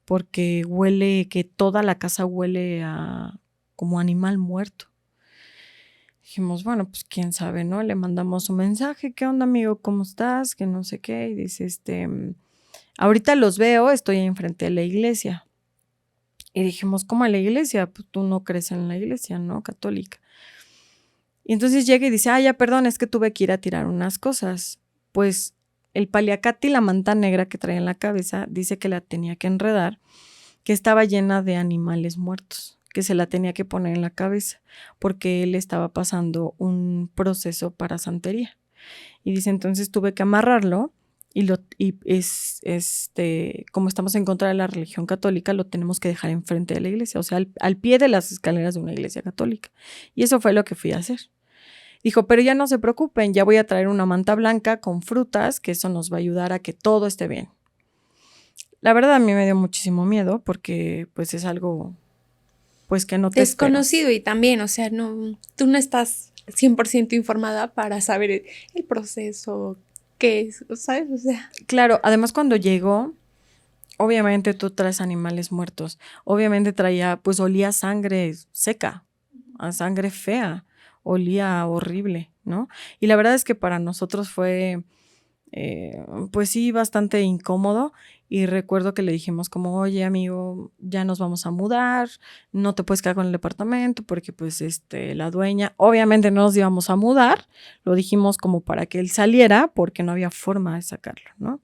porque huele, que toda la casa huele a como animal muerto. Dijimos, bueno, pues quién sabe, ¿no? Le mandamos un mensaje, ¿qué onda, amigo? ¿Cómo estás? Que no sé qué. Y dice, ahorita los veo, estoy enfrente de la iglesia. Y dijimos, ¿cómo a la iglesia? Pues tú no crees en la iglesia, ¿no? Católica. Y entonces llega y dice, ya, perdón, es que tuve que ir a tirar unas cosas. Pues el paliacate y la manta negra que traía en la cabeza, dice que la tenía que enredar, que estaba llena de animales muertos, que se la tenía que poner en la cabeza, porque él estaba pasando un proceso para santería. Y dice, entonces tuve que amarrarlo, como estamos en contra de la religión católica, lo tenemos que dejar enfrente de la iglesia, o sea, al pie de las escaleras de una iglesia católica. Y eso fue lo que fui a hacer. Dijo, pero ya no se preocupen, ya voy a traer una manta blanca con frutas, que eso nos va a ayudar a que todo esté bien. La verdad a mí me dio muchísimo miedo porque pues es algo pues que no te desconocido esperas. Y también, o sea, no, tú no estás 100% informada para saber el proceso, qué es, ¿sabes? O sea. Claro, además cuando llegó, obviamente tú traes animales muertos. Obviamente traía, pues olía a sangre seca, a sangre fea, olía horrible, ¿no? Y la verdad es que para nosotros fue, pues sí, bastante incómodo. Y recuerdo que le dijimos como, oye, amigo, ya nos vamos a mudar, no te puedes quedar con el departamento porque pues la dueña, obviamente no nos íbamos a mudar, lo dijimos como para que él saliera porque no había forma de sacarlo, ¿no?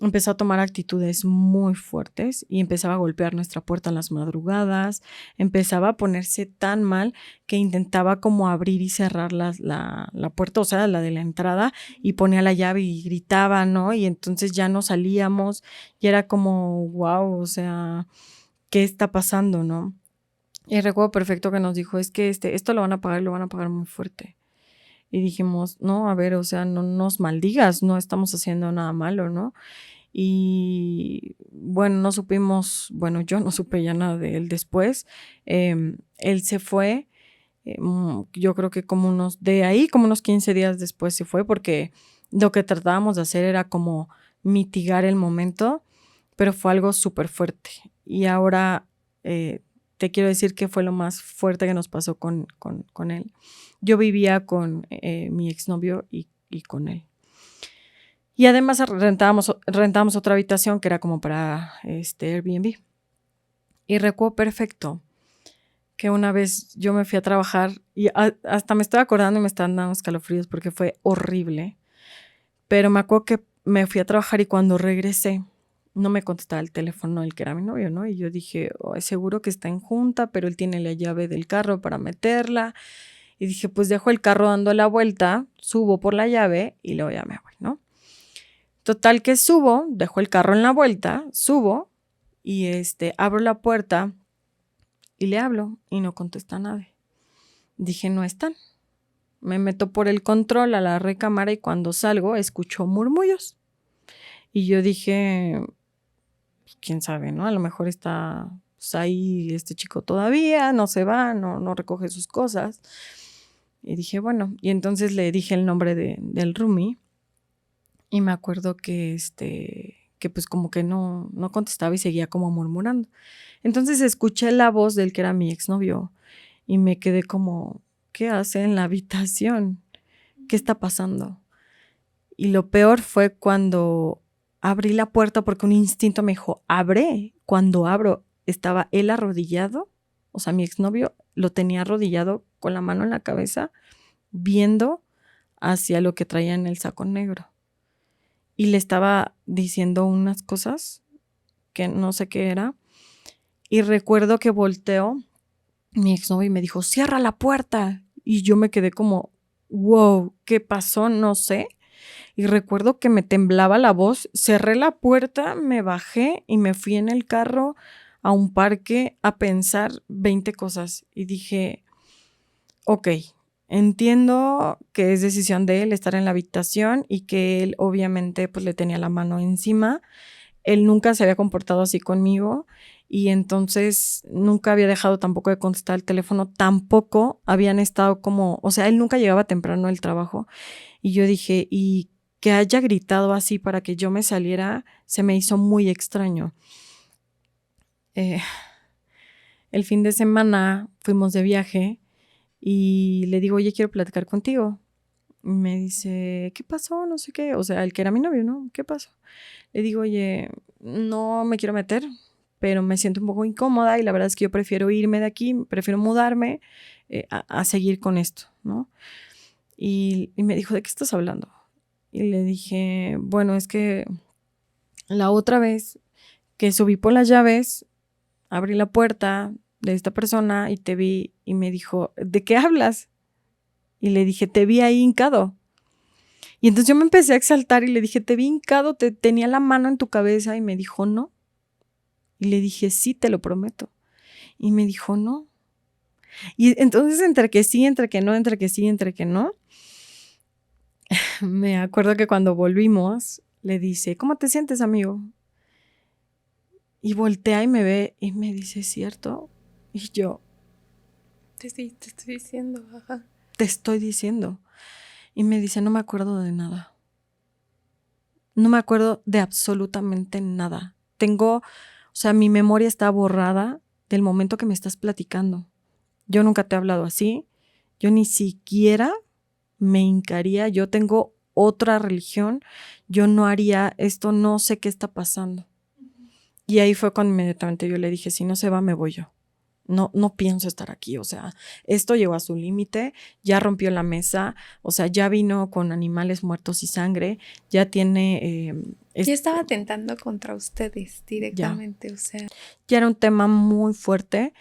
Empezó a tomar actitudes muy fuertes y empezaba a golpear nuestra puerta en las madrugadas, empezaba a ponerse tan mal que intentaba como abrir y cerrar la puerta, o sea, la de la entrada, y ponía la llave y gritaba, ¿no? Y entonces ya no salíamos y era como, wow, o sea, ¿qué está pasando, no? Y recuerdo perfecto que nos dijo, es que esto lo van a pagar muy fuerte. Y dijimos, no, a ver, o sea, no nos maldigas, no estamos haciendo nada malo, ¿no? Y bueno, no supimos, bueno, yo no supe ya nada de él después. Él se fue, yo creo que como unos 15 días después se fue, porque lo que tratábamos de hacer era como mitigar el momento, pero fue algo súper fuerte. Y ahora te quiero decir que fue lo más fuerte que nos pasó con él. Yo vivía con mi exnovio y con él. Y además rentábamos otra habitación que era como para Airbnb. Y recuerdo perfecto que una vez yo me fui a trabajar y hasta me estoy acordando y me están dando escalofríos porque fue horrible. Pero me acuerdo que me fui a trabajar y cuando regresé no me contestaba el teléfono el que era mi novio, ¿no? Y yo dije, seguro que está en junta, pero él tiene la llave del carro para meterla. Y dije, pues dejo el carro dando la vuelta, subo por la llave y luego ya me voy, ¿no? Total que subo, dejo el carro en la vuelta, subo Y abro la puerta y le hablo y no contesta nadie. Dije, no están. Me meto por el control a la recámara y cuando salgo escucho murmullos. Y yo dije, pues, quién sabe, ¿no? A lo mejor está pues, ahí este chico todavía, no se va, no recoge sus cosas. Y dije, bueno, y entonces le dije el nombre del roomie y me acuerdo que que pues como que no contestaba y seguía como murmurando. Entonces escuché la voz del que era mi exnovio y me quedé como, ¿qué hace en la habitación? ¿Qué está pasando? Y lo peor fue cuando abrí la puerta porque un instinto me dijo, abre. Cuando abro, estaba él arrodillado, o sea, mi exnovio lo tenía arrodillado con la mano en la cabeza, viendo hacia lo que traía en el saco negro. Y le estaba diciendo unas cosas que no sé qué era. Y recuerdo que volteó mi exnovio y me dijo, cierra la puerta. Y yo me quedé como, wow, ¿qué pasó? No sé. Y recuerdo que me temblaba la voz, cerré la puerta, me bajé y me fui en el carro a un parque a pensar 20 cosas. Y dije, ok, entiendo que es decisión de él estar en la habitación y que él obviamente pues le tenía la mano encima. Él nunca se había comportado así conmigo y entonces nunca había dejado tampoco de contestar el teléfono, tampoco habían estado como, o sea, él nunca llegaba temprano del trabajo y yo dije, y que haya gritado así para que yo me saliera, se me hizo muy extraño. El fin de semana fuimos de viaje y le digo, oye, quiero platicar contigo. Y me dice, ¿qué pasó? No sé qué. O sea, el que era mi novio, ¿no? ¿Qué pasó? Le digo, oye, no me quiero meter, pero me siento un poco incómoda y la verdad es que yo prefiero irme de aquí, prefiero mudarme a seguir con esto, ¿no? Y me dijo, ¿de qué estás hablando? Y le dije, bueno, es que la otra vez que subí por las llaves, abrí la puerta de esta persona y te vi y me dijo, ¿de qué hablas? Y le dije, te vi ahí hincado. Y entonces yo me empecé a exaltar y le dije, te vi hincado, tenía la mano en tu cabeza y me dijo, no. Y le dije, sí, te lo prometo. Y me dijo, no. Y entonces entre que sí, entre que no, entre que sí, entre que no, me acuerdo que cuando volvimos, le dice, ¿cómo te sientes, amigo? Y voltea y me ve y me dice, ¿cierto? Y yo, Sí, te estoy diciendo, ajá. te estoy diciendo. Y me dice, no me acuerdo de nada. No me acuerdo de absolutamente nada. O sea, mi memoria está borrada del momento que me estás platicando. Yo nunca te he hablado así. Yo ni siquiera me hincaría. Yo tengo otra religión. Yo no haría esto. No sé qué está pasando. Y ahí fue cuando inmediatamente yo le dije, si no se va, me voy yo. No pienso estar aquí, o sea, esto llegó a su límite, ya rompió la mesa, o sea, ya vino con animales muertos y sangre, ya tiene... Ya estaba atentando contra ustedes directamente, ya, o sea. Ya era un tema muy fuerte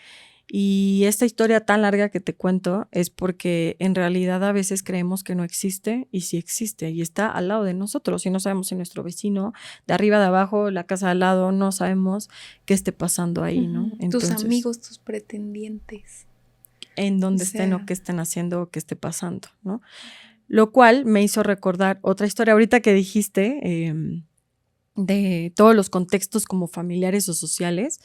y esta historia tan larga que te cuento es porque en realidad a veces creemos que no existe y sí existe y está al lado de nosotros y no sabemos si nuestro vecino de arriba, de abajo, la casa al lado, no sabemos qué esté pasando ahí, ¿no? Tus Entonces, amigos, tus pretendientes. en donde O estén o sea, qué estén haciendo o qué esté pasando, ¿no? Lo cual me hizo recordar otra historia ahorita que dijiste de todos los contextos como familiares o sociales.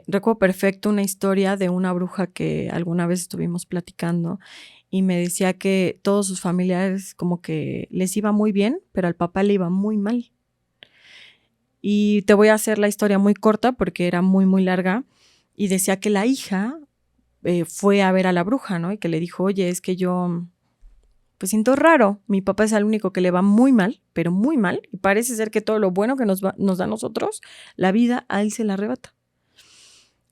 Recuerdo perfecto una historia de una bruja que alguna vez estuvimos platicando y me decía que todos sus familiares como que les iba muy bien, pero al papá le iba muy mal. Y te voy a hacer la historia muy corta porque era muy, muy larga. Y decía que la hija fue a ver a la bruja, ¿no? Y que le dijo, oye, es que yo pues siento raro. Mi papá es el único que le va muy mal, pero muy mal. Y parece ser que todo lo bueno que nos da a nosotros, la vida a él se la arrebata.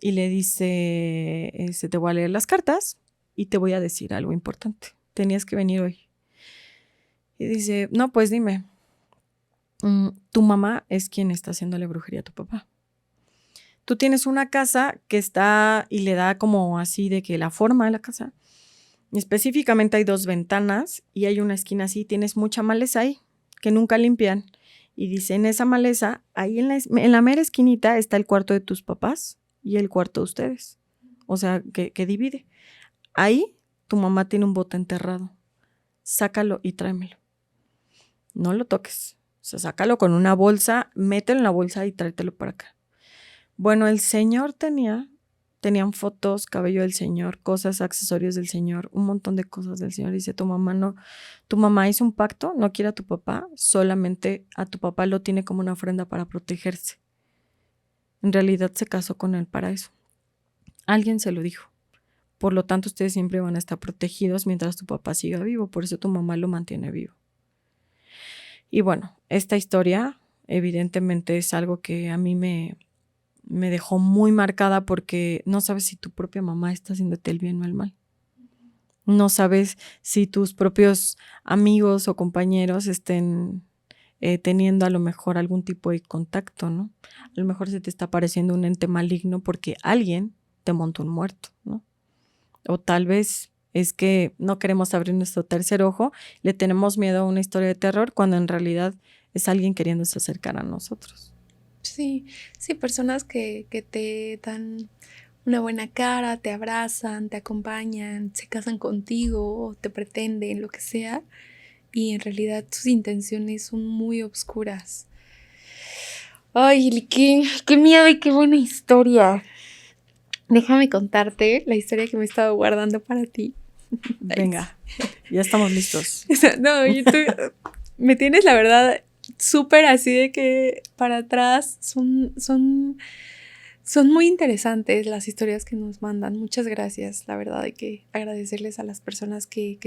Y le dice, te voy a leer las cartas y te voy a decir algo importante. Tenías que venir hoy. Y dice, no, pues dime. Tu mamá es quien está haciéndole brujería a tu papá. Tú tienes una casa que está y le da como así de que la forma de la casa. Específicamente hay 2 ventanas y hay una esquina así. Tienes mucha maleza ahí que nunca limpian. Y dice, en esa maleza, ahí en la mera esquinita está el cuarto de tus papás y el cuarto de ustedes. O sea, que divide. Ahí tu mamá tiene un bote enterrado. Sácalo y tráemelo. No lo toques. O sea, sácalo con una bolsa, mételo en la bolsa y tráetelo para acá. Bueno, el señor tenían fotos, cabello del señor, cosas, accesorios del señor, un montón de cosas del señor. Dice, tu mamá hizo un pacto, no quiere a tu papá, solamente a tu papá lo tiene como una ofrenda para protegerse. En realidad se casó con él para eso. Alguien se lo dijo. Por lo tanto, ustedes siempre van a estar protegidos mientras tu papá siga vivo. Por eso tu mamá lo mantiene vivo. Y bueno, esta historia evidentemente es algo que a mí me dejó muy marcada porque no sabes si tu propia mamá está haciéndote el bien o el mal. No sabes si tus propios amigos o compañeros estén teniendo a lo mejor algún tipo de contacto, ¿no? A lo mejor se te está apareciendo un ente maligno porque alguien te montó un muerto, ¿no? O tal vez es que no queremos abrir nuestro tercer ojo, le tenemos miedo a una historia de terror cuando en realidad es alguien queriéndose acercar a nosotros. Sí, sí, personas que te dan una buena cara, te abrazan, te acompañan, se casan contigo, o te pretenden, lo que sea, y en realidad sus intenciones son muy obscuras. Ay, Eli, qué miedo y qué buena historia. Déjame contarte la historia que me he estado guardando para ti. Venga, ya estamos listos. No, tú me tienes la verdad súper así de que para atrás son muy interesantes las historias que nos mandan. Muchas gracias, la verdad, hay que agradecerles a las personas que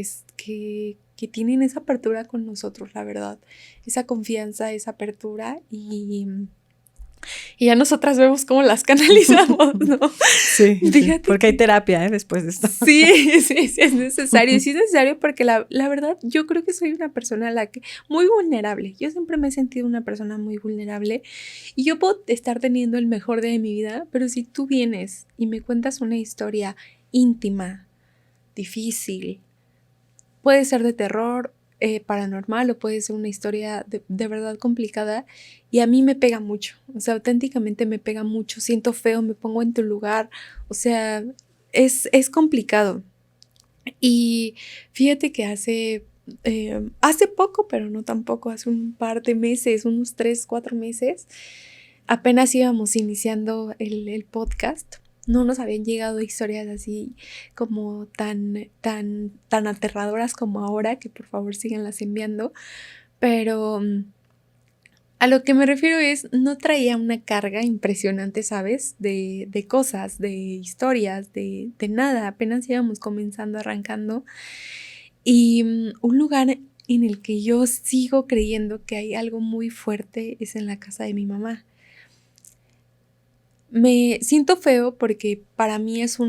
tienen esa apertura con nosotros, la verdad, esa confianza, esa apertura y ya nosotras vemos cómo las canalizamos, ¿no? Sí, sí, porque hay terapia, después de esto. Sí, es necesario. Sí es necesario porque la verdad yo creo que soy una persona muy vulnerable. Yo siempre me he sentido una persona muy vulnerable y yo puedo estar teniendo el mejor día de mi vida, pero si tú vienes y me cuentas una historia íntima, difícil, puede ser de terror, paranormal o puede ser una historia de verdad complicada y a mí me pega mucho, o sea, auténticamente me pega mucho, siento feo, me pongo en tu lugar, o sea, es complicado. Y fíjate que hace poco, pero no tampoco, hace un par de meses, unos 3, 4 meses, apenas íbamos iniciando el podcast. No nos habían llegado historias así como tan aterradoras como ahora, que por favor síganlas enviando. Pero a lo que me refiero es, no traía una carga impresionante, ¿sabes? De cosas, de historias, de nada. Apenas íbamos comenzando, arrancando. Y un lugar en el que yo sigo creyendo que hay algo muy fuerte es en la casa de mi mamá. Me siento feo porque para mí es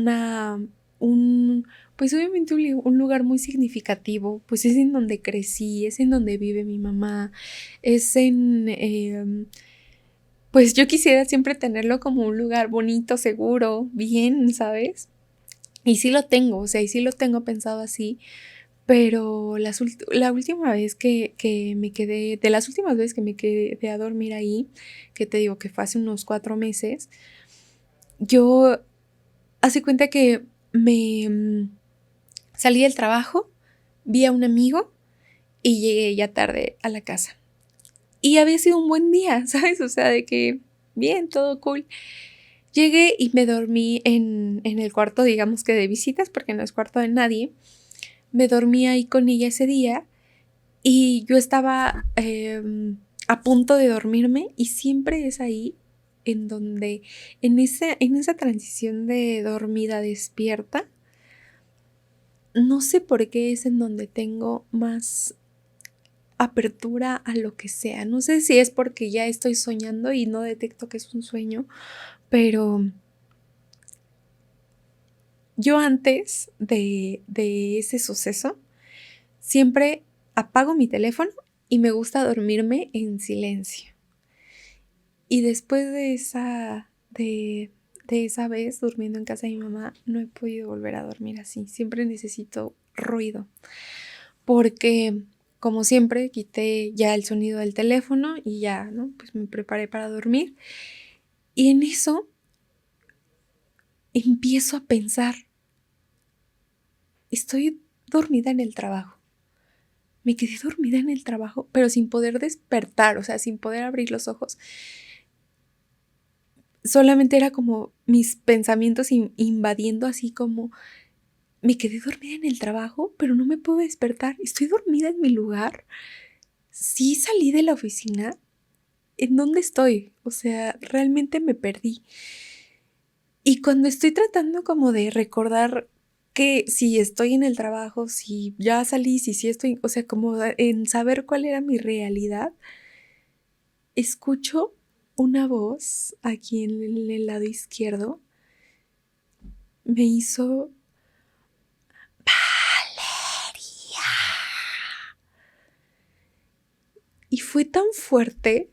pues obviamente un lugar muy significativo, pues es en donde crecí, es en donde vive mi mamá, es pues yo quisiera siempre tenerlo como un lugar bonito, seguro, bien, ¿sabes? Y sí lo tengo, o sea, y sí lo tengo pensado así, pero la última vez que me quedé, de las últimas veces que me quedé a dormir ahí, que te digo que fue hace unos 4 meses, yo hace cuenta que me salí del trabajo, vi a un amigo y llegué ya tarde a la casa. Y había sido un buen día, ¿sabes? O sea, de que bien, todo cool. Llegué y me dormí en el cuarto, digamos que de visitas, porque no es cuarto de nadie. Me dormí ahí con ella ese día y yo estaba a punto de dormirme y siempre es ahí en donde, en esa transición de dormida despierta, no sé por qué es en donde tengo más apertura a lo que sea. No sé si es porque ya estoy soñando y no detecto que es un sueño, pero yo antes de ese suceso siempre apago mi teléfono y me gusta dormirme en silencio. Y después de esa vez durmiendo en casa de mi mamá, no he podido volver a dormir así. Siempre necesito ruido. Porque como siempre, quité ya el sonido del teléfono y ya, ¿no? Pues me preparé para dormir. Y en eso empiezo a pensar, estoy dormida en el trabajo. Me quedé dormida en el trabajo, pero sin poder despertar, o sea, sin poder abrir los ojos. Solamente era como mis pensamientos invadiendo así como, me quedé dormida en el trabajo, pero no me puedo despertar. Estoy dormida en mi lugar. Sí salí de la oficina. ¿En dónde estoy? O sea, realmente me perdí. Y cuando estoy tratando como de recordar que si estoy en el trabajo, si ya salí, si sí estoy, o sea, como en saber cuál era mi realidad, escucho una voz aquí en el lado izquierdo. Me hizo Valeria. Y fue tan fuerte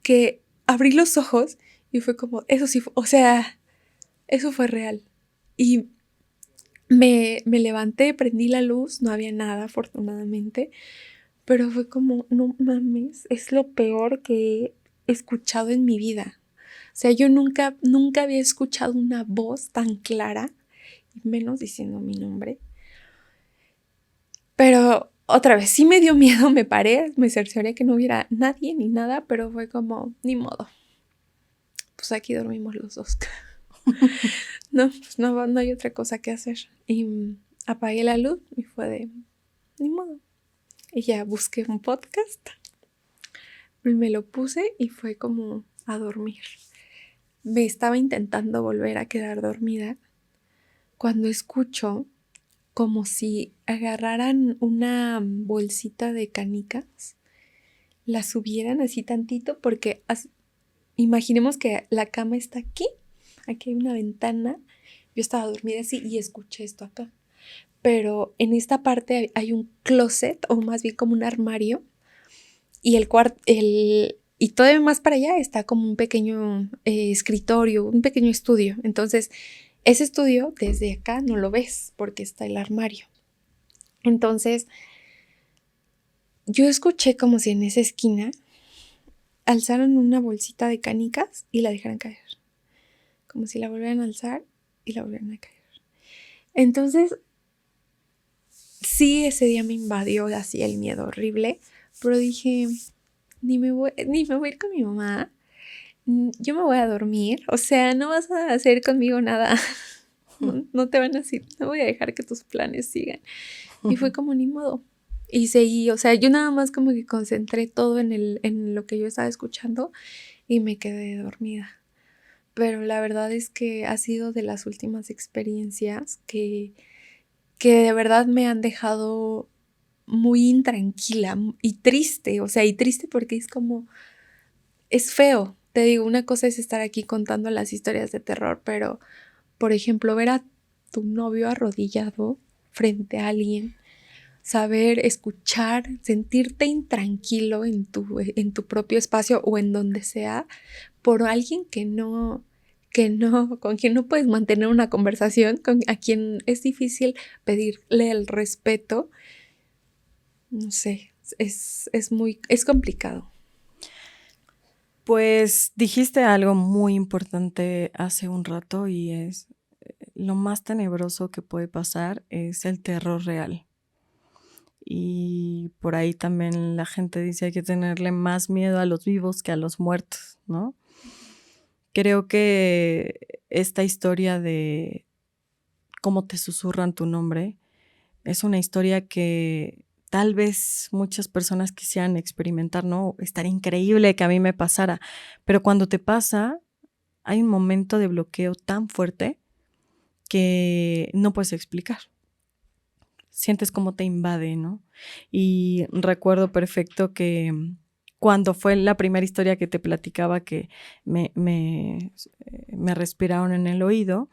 que abrí los ojos y fue como, eso sí, o sea, eso fue real. Y me levanté, prendí la luz, no había nada, afortunadamente, pero fue como, no mames, es lo peor que he escuchado en mi vida. O sea, yo nunca había escuchado una voz tan clara, y menos diciendo mi nombre. Pero otra vez, sí me dio miedo, me paré, me cercioré que no hubiera nadie ni nada, pero fue como, ni modo. Pues aquí dormimos los dos. No, pues no hay otra cosa que hacer. Y apagué la luz y fue de, ni modo. Y ya busqué un podcast, me lo puse y fue como a dormir. Me estaba intentando volver a quedar dormida cuando escucho como si agarraran una bolsita de canicas, la subieran así tantito porque imaginemos que la cama está aquí hay una ventana, yo estaba dormida así y escuché esto acá. Pero en esta parte hay un closet o más bien como un armario y y todavía más para allá está como un pequeño escritorio, un pequeño estudio. Entonces, ese estudio desde acá no lo ves porque está el armario. Entonces, yo escuché como si en esa esquina alzaran una bolsita de canicas y la dejaran caer. Como si la volvieran a alzar y la volvieran a caer. Entonces, sí, ese día me invadió así el miedo horrible, pero dije, ni me voy a ir con mi mamá, yo me voy a dormir, o sea, no vas a hacer conmigo nada, no te van a decir, no voy a dejar que tus planes sigan. Y fue como ni modo. Y seguí, o sea, yo nada más como que concentré todo en lo que yo estaba escuchando y me quedé dormida. Pero la verdad es que ha sido de las últimas experiencias que de verdad me han dejado muy intranquila y triste, o sea, y triste porque es como, es feo. Te digo, una cosa es estar aquí contando las historias de terror, pero, por ejemplo, ver a tu novio arrodillado frente a alguien, saber, escuchar, sentirte intranquilo en tu propio espacio o en donde sea, por alguien con quien no puedes mantener una conversación, a quien es difícil pedirle el respeto, no sé, es complicado. Pues dijiste algo muy importante hace un rato y es lo más tenebroso que puede pasar es el terror real. Y por ahí también la gente dice hay que tenerle más miedo a los vivos que a los muertos, ¿no? Creo que esta historia de cómo te susurran tu nombre es una historia que tal vez muchas personas quisieran experimentar, ¿no? Estaría increíble que a mí me pasara, pero cuando te pasa, hay un momento de bloqueo tan fuerte que no puedes explicar. Sientes cómo te invade, ¿no? Y recuerdo perfecto que cuando fue la primera historia que te platicaba que me respiraron en el oído,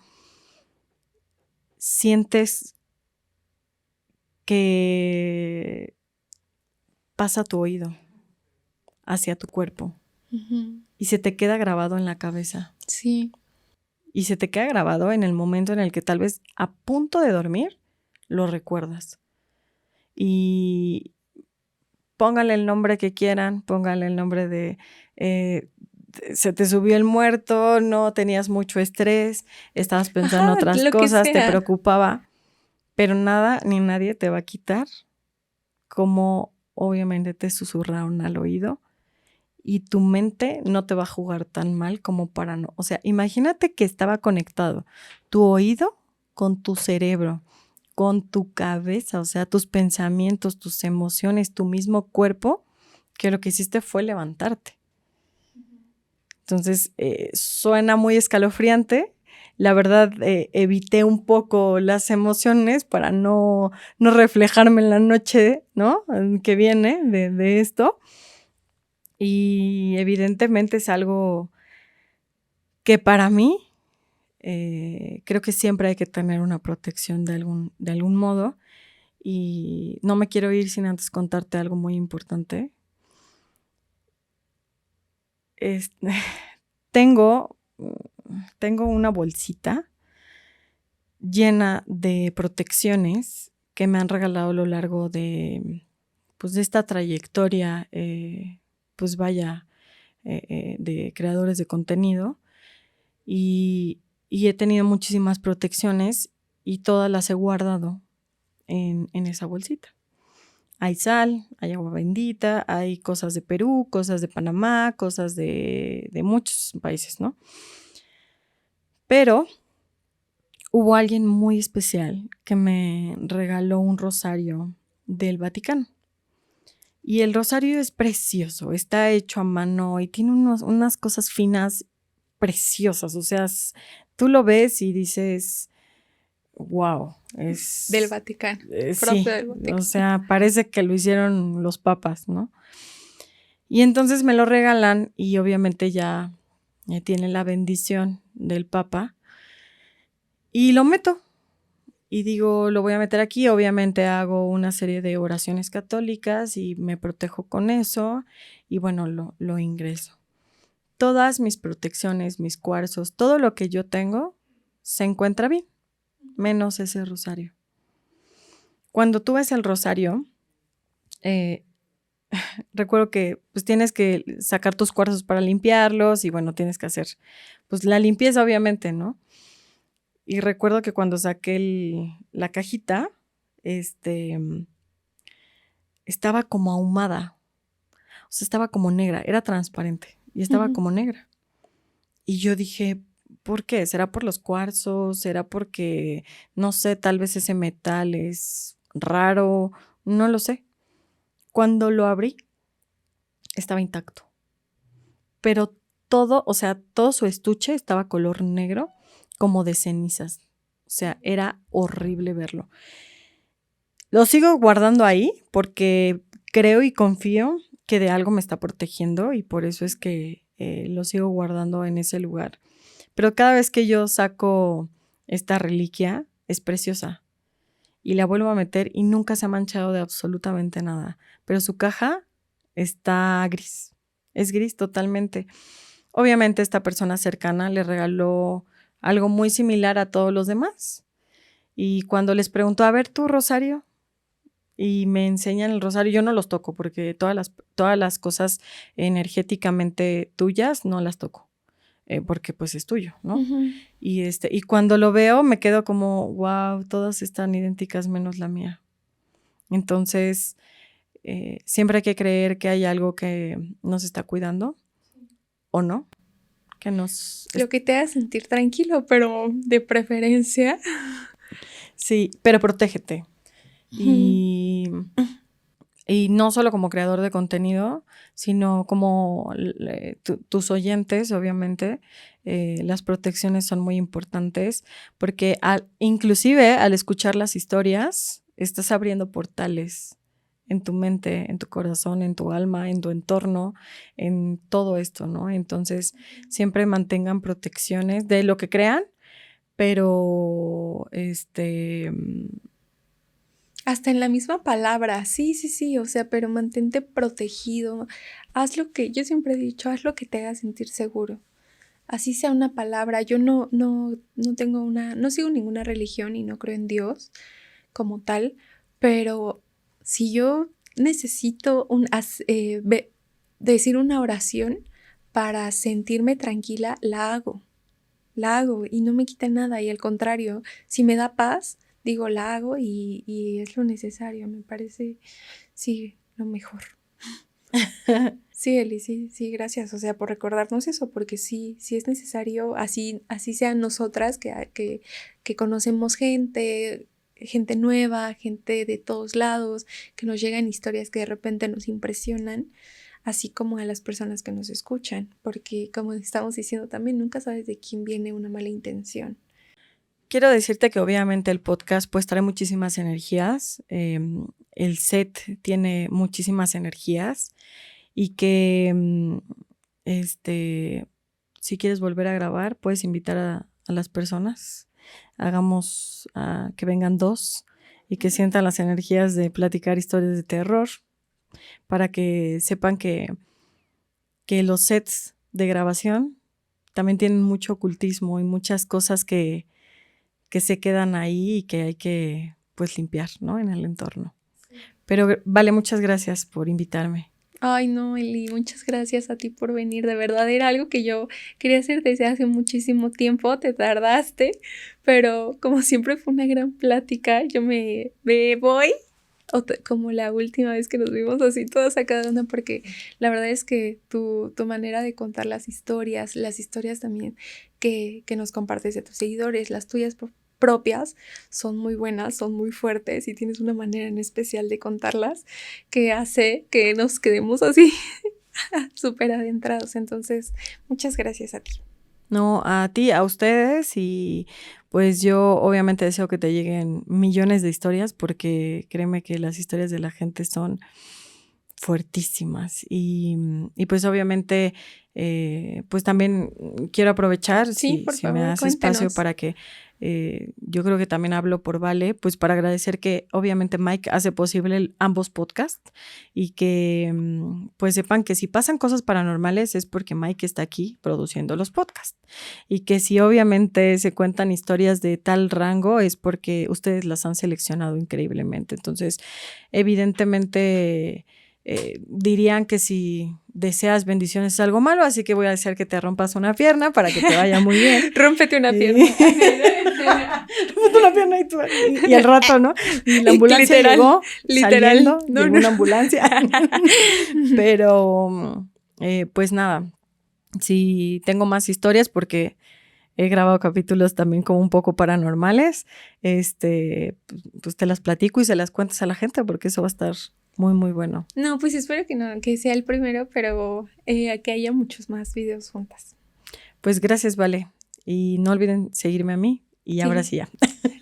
sientes que pasa tu oído hacia tu cuerpo y se te queda grabado en la cabeza. Sí. Y se te queda grabado en el momento en el que tal vez a punto de dormir lo recuerdas. Y pónganle el nombre que quieran, pónganle el nombre de se te subió el muerto, no tenías mucho estrés, estabas pensando otras cosas, te preocupaba, pero nada ni nadie te va a quitar como obviamente te susurraron al oído y tu mente no te va a jugar tan mal como para no. O sea, imagínate que estaba conectado tu oído con tu cerebro, con tu cabeza, o sea, tus pensamientos, tus emociones, tu mismo cuerpo, que lo que hiciste fue levantarte. Entonces, suena muy escalofriante. La verdad, evité un poco las emociones para no reflejarme en la noche, ¿no? Que viene de esto. Y evidentemente es algo que para mí creo que siempre hay que tener una protección de algún modo. Y no me quiero ir sin antes contarte algo muy importante. Tengo una bolsita llena de protecciones que me han regalado a lo largo de esta trayectoria, de creadores de contenido. Y he tenido muchísimas protecciones y todas las he guardado en esa bolsita. Hay sal, hay agua bendita, hay cosas de Perú, cosas de Panamá, cosas de muchos países, ¿no? Pero hubo alguien muy especial que me regaló un rosario del Vaticano. Y el rosario es precioso, está hecho a mano y tiene unas cosas finas preciosas. O sea, tú lo ves y dices, wow, es del Vaticano, sí, del Vaticano. O sea, parece que lo hicieron los papas, ¿no? Y entonces me lo regalan y obviamente ya tiene la bendición del papa y lo meto. Y digo, lo voy a meter aquí, obviamente hago una serie de oraciones católicas y me protejo con eso y bueno, lo ingreso. Todas mis protecciones, mis cuarzos, todo lo que yo tengo se encuentra bien, menos ese rosario. Cuando tú ves el rosario, recuerdo que pues tienes que sacar tus cuarzos para limpiarlos y bueno, tienes que hacer pues la limpieza obviamente, ¿no? Y recuerdo que cuando saqué la cajita, estaba como ahumada, o sea, estaba como negra, era transparente y estaba como negra. Y yo dije, ¿por qué? ¿Será por los cuarzos? ¿Será porque, no sé, tal vez ese metal es raro? No lo sé. Cuando lo abrí, estaba intacto. Pero todo, o sea, todo su estuche estaba color negro, como de cenizas. O sea, era horrible verlo. Lo sigo guardando ahí porque creo y confío que de algo me está protegiendo y por eso es que lo sigo guardando en ese lugar. Pero cada vez que yo saco esta reliquia, es preciosa. Y la vuelvo a meter y nunca se ha manchado de absolutamente nada. Pero su caja está gris. Es gris totalmente. Obviamente esta persona cercana le regaló algo muy similar a todos los demás. Y cuando les pregunto, a ver, ¿tu rosario? Y me enseñan el rosario, yo no los toco porque todas las cosas energéticamente tuyas no las toco. Porque pues es tuyo, ¿no? Uh-huh. Y cuando lo veo me quedo como, wow, todas están idénticas menos la mía. Entonces, siempre hay que creer que hay algo que nos está cuidando o no. Que lo que te haga sentir tranquilo, pero de preferencia. Sí, pero protégete. Uh-huh. Y no solo como creador de contenido, sino como tus oyentes, obviamente, las protecciones son muy importantes porque inclusive al escuchar las historias, estás abriendo portales en tu mente, en tu corazón, en tu alma, en tu entorno, en todo esto, ¿no? Entonces, siempre mantengan protecciones de lo que crean, pero hasta en la misma palabra, sí, o sea, pero mantente protegido, haz lo que, yo siempre he dicho, haz lo que te haga sentir seguro, así sea una palabra. Yo no sigo ninguna religión y no creo en Dios como tal, pero si yo necesito decir una oración para sentirme tranquila, la hago y no me quita nada, y al contrario, si me da paz, digo, la hago y es lo necesario, me parece, sí, lo mejor. Sí, Eli, sí, gracias, o sea, por recordarnos eso, porque sí es necesario, así sean nosotras que conocemos gente nueva, gente de todos lados, que nos llegan historias que de repente nos impresionan, así como a las personas que nos escuchan, porque como estamos diciendo también, nunca sabes de quién viene una mala intención. Quiero decirte que obviamente el podcast pues trae muchísimas energías, el set tiene muchísimas energías y que si quieres volver a grabar puedes invitar a las personas, hagamos que vengan 2 y que sientan las energías de platicar historias de terror para que sepan que los sets de grabación también tienen mucho ocultismo y muchas cosas que se quedan ahí y que hay que pues limpiar, ¿no? En el entorno. Sí. Pero vale, muchas gracias por invitarme. Ay, no, Eli, muchas gracias a ti por venir. De verdad era algo que yo quería hacer desde hace muchísimo tiempo. Te tardaste, pero como siempre fue una gran plática. Yo me voy, como la última vez que nos vimos así todas a cada una, porque la verdad es que tu manera de contar las historias también que nos compartes de tus seguidores, las tuyas propias, son muy buenas, son muy fuertes y tienes una manera en especial de contarlas que hace que nos quedemos así súper adentrados. Entonces, muchas gracias a ti. No, a ti, a ustedes, y pues yo obviamente deseo que te lleguen millones de historias porque créeme que las historias de la gente son fuertísimas y pues obviamente pues también quiero aprovechar sí, por favor, me das cuéntanos. espacio para que yo creo que también hablo por Vale, pues para agradecer que obviamente Mike hace posible ambos podcasts y que pues sepan que si pasan cosas paranormales es porque Mike está aquí produciendo los podcasts y que si obviamente se cuentan historias de tal rango es porque ustedes las han seleccionado increíblemente. Entonces, evidentemente dirían que si deseas bendiciones es algo malo, así que voy a desear que te rompas una pierna para que te vaya muy bien. Rómpete una pierna. Rómpete una pierna y al rato, ¿no? Y la ambulancia llegó saliendo, llegó una ambulancia. Pero, pues nada, si tengo más historias porque he grabado capítulos también como un poco paranormales, pues te las platico y se las cuentas a la gente porque eso va a estar muy, muy bueno. No, pues espero que no, que sea el primero, pero que haya muchos más videos juntas. Pues gracias, Vale. Y no olviden seguirme a mí. Y ahora sí ya.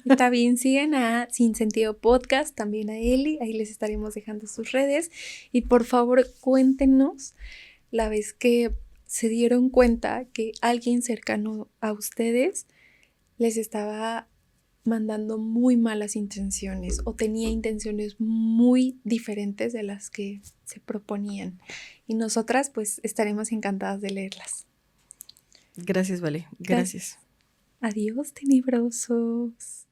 Está bien, sigan a Sin Sentido Podcast, también a Eli, ahí les estaremos dejando sus redes. Y por favor, cuéntenos la vez que se dieron cuenta que alguien cercano a ustedes les estaba mandando muy malas intenciones o tenía intenciones muy diferentes de las que se proponían. Y nosotras pues estaremos encantadas de leerlas. Gracias, Vale. Gracias. Adiós, tenebrosos.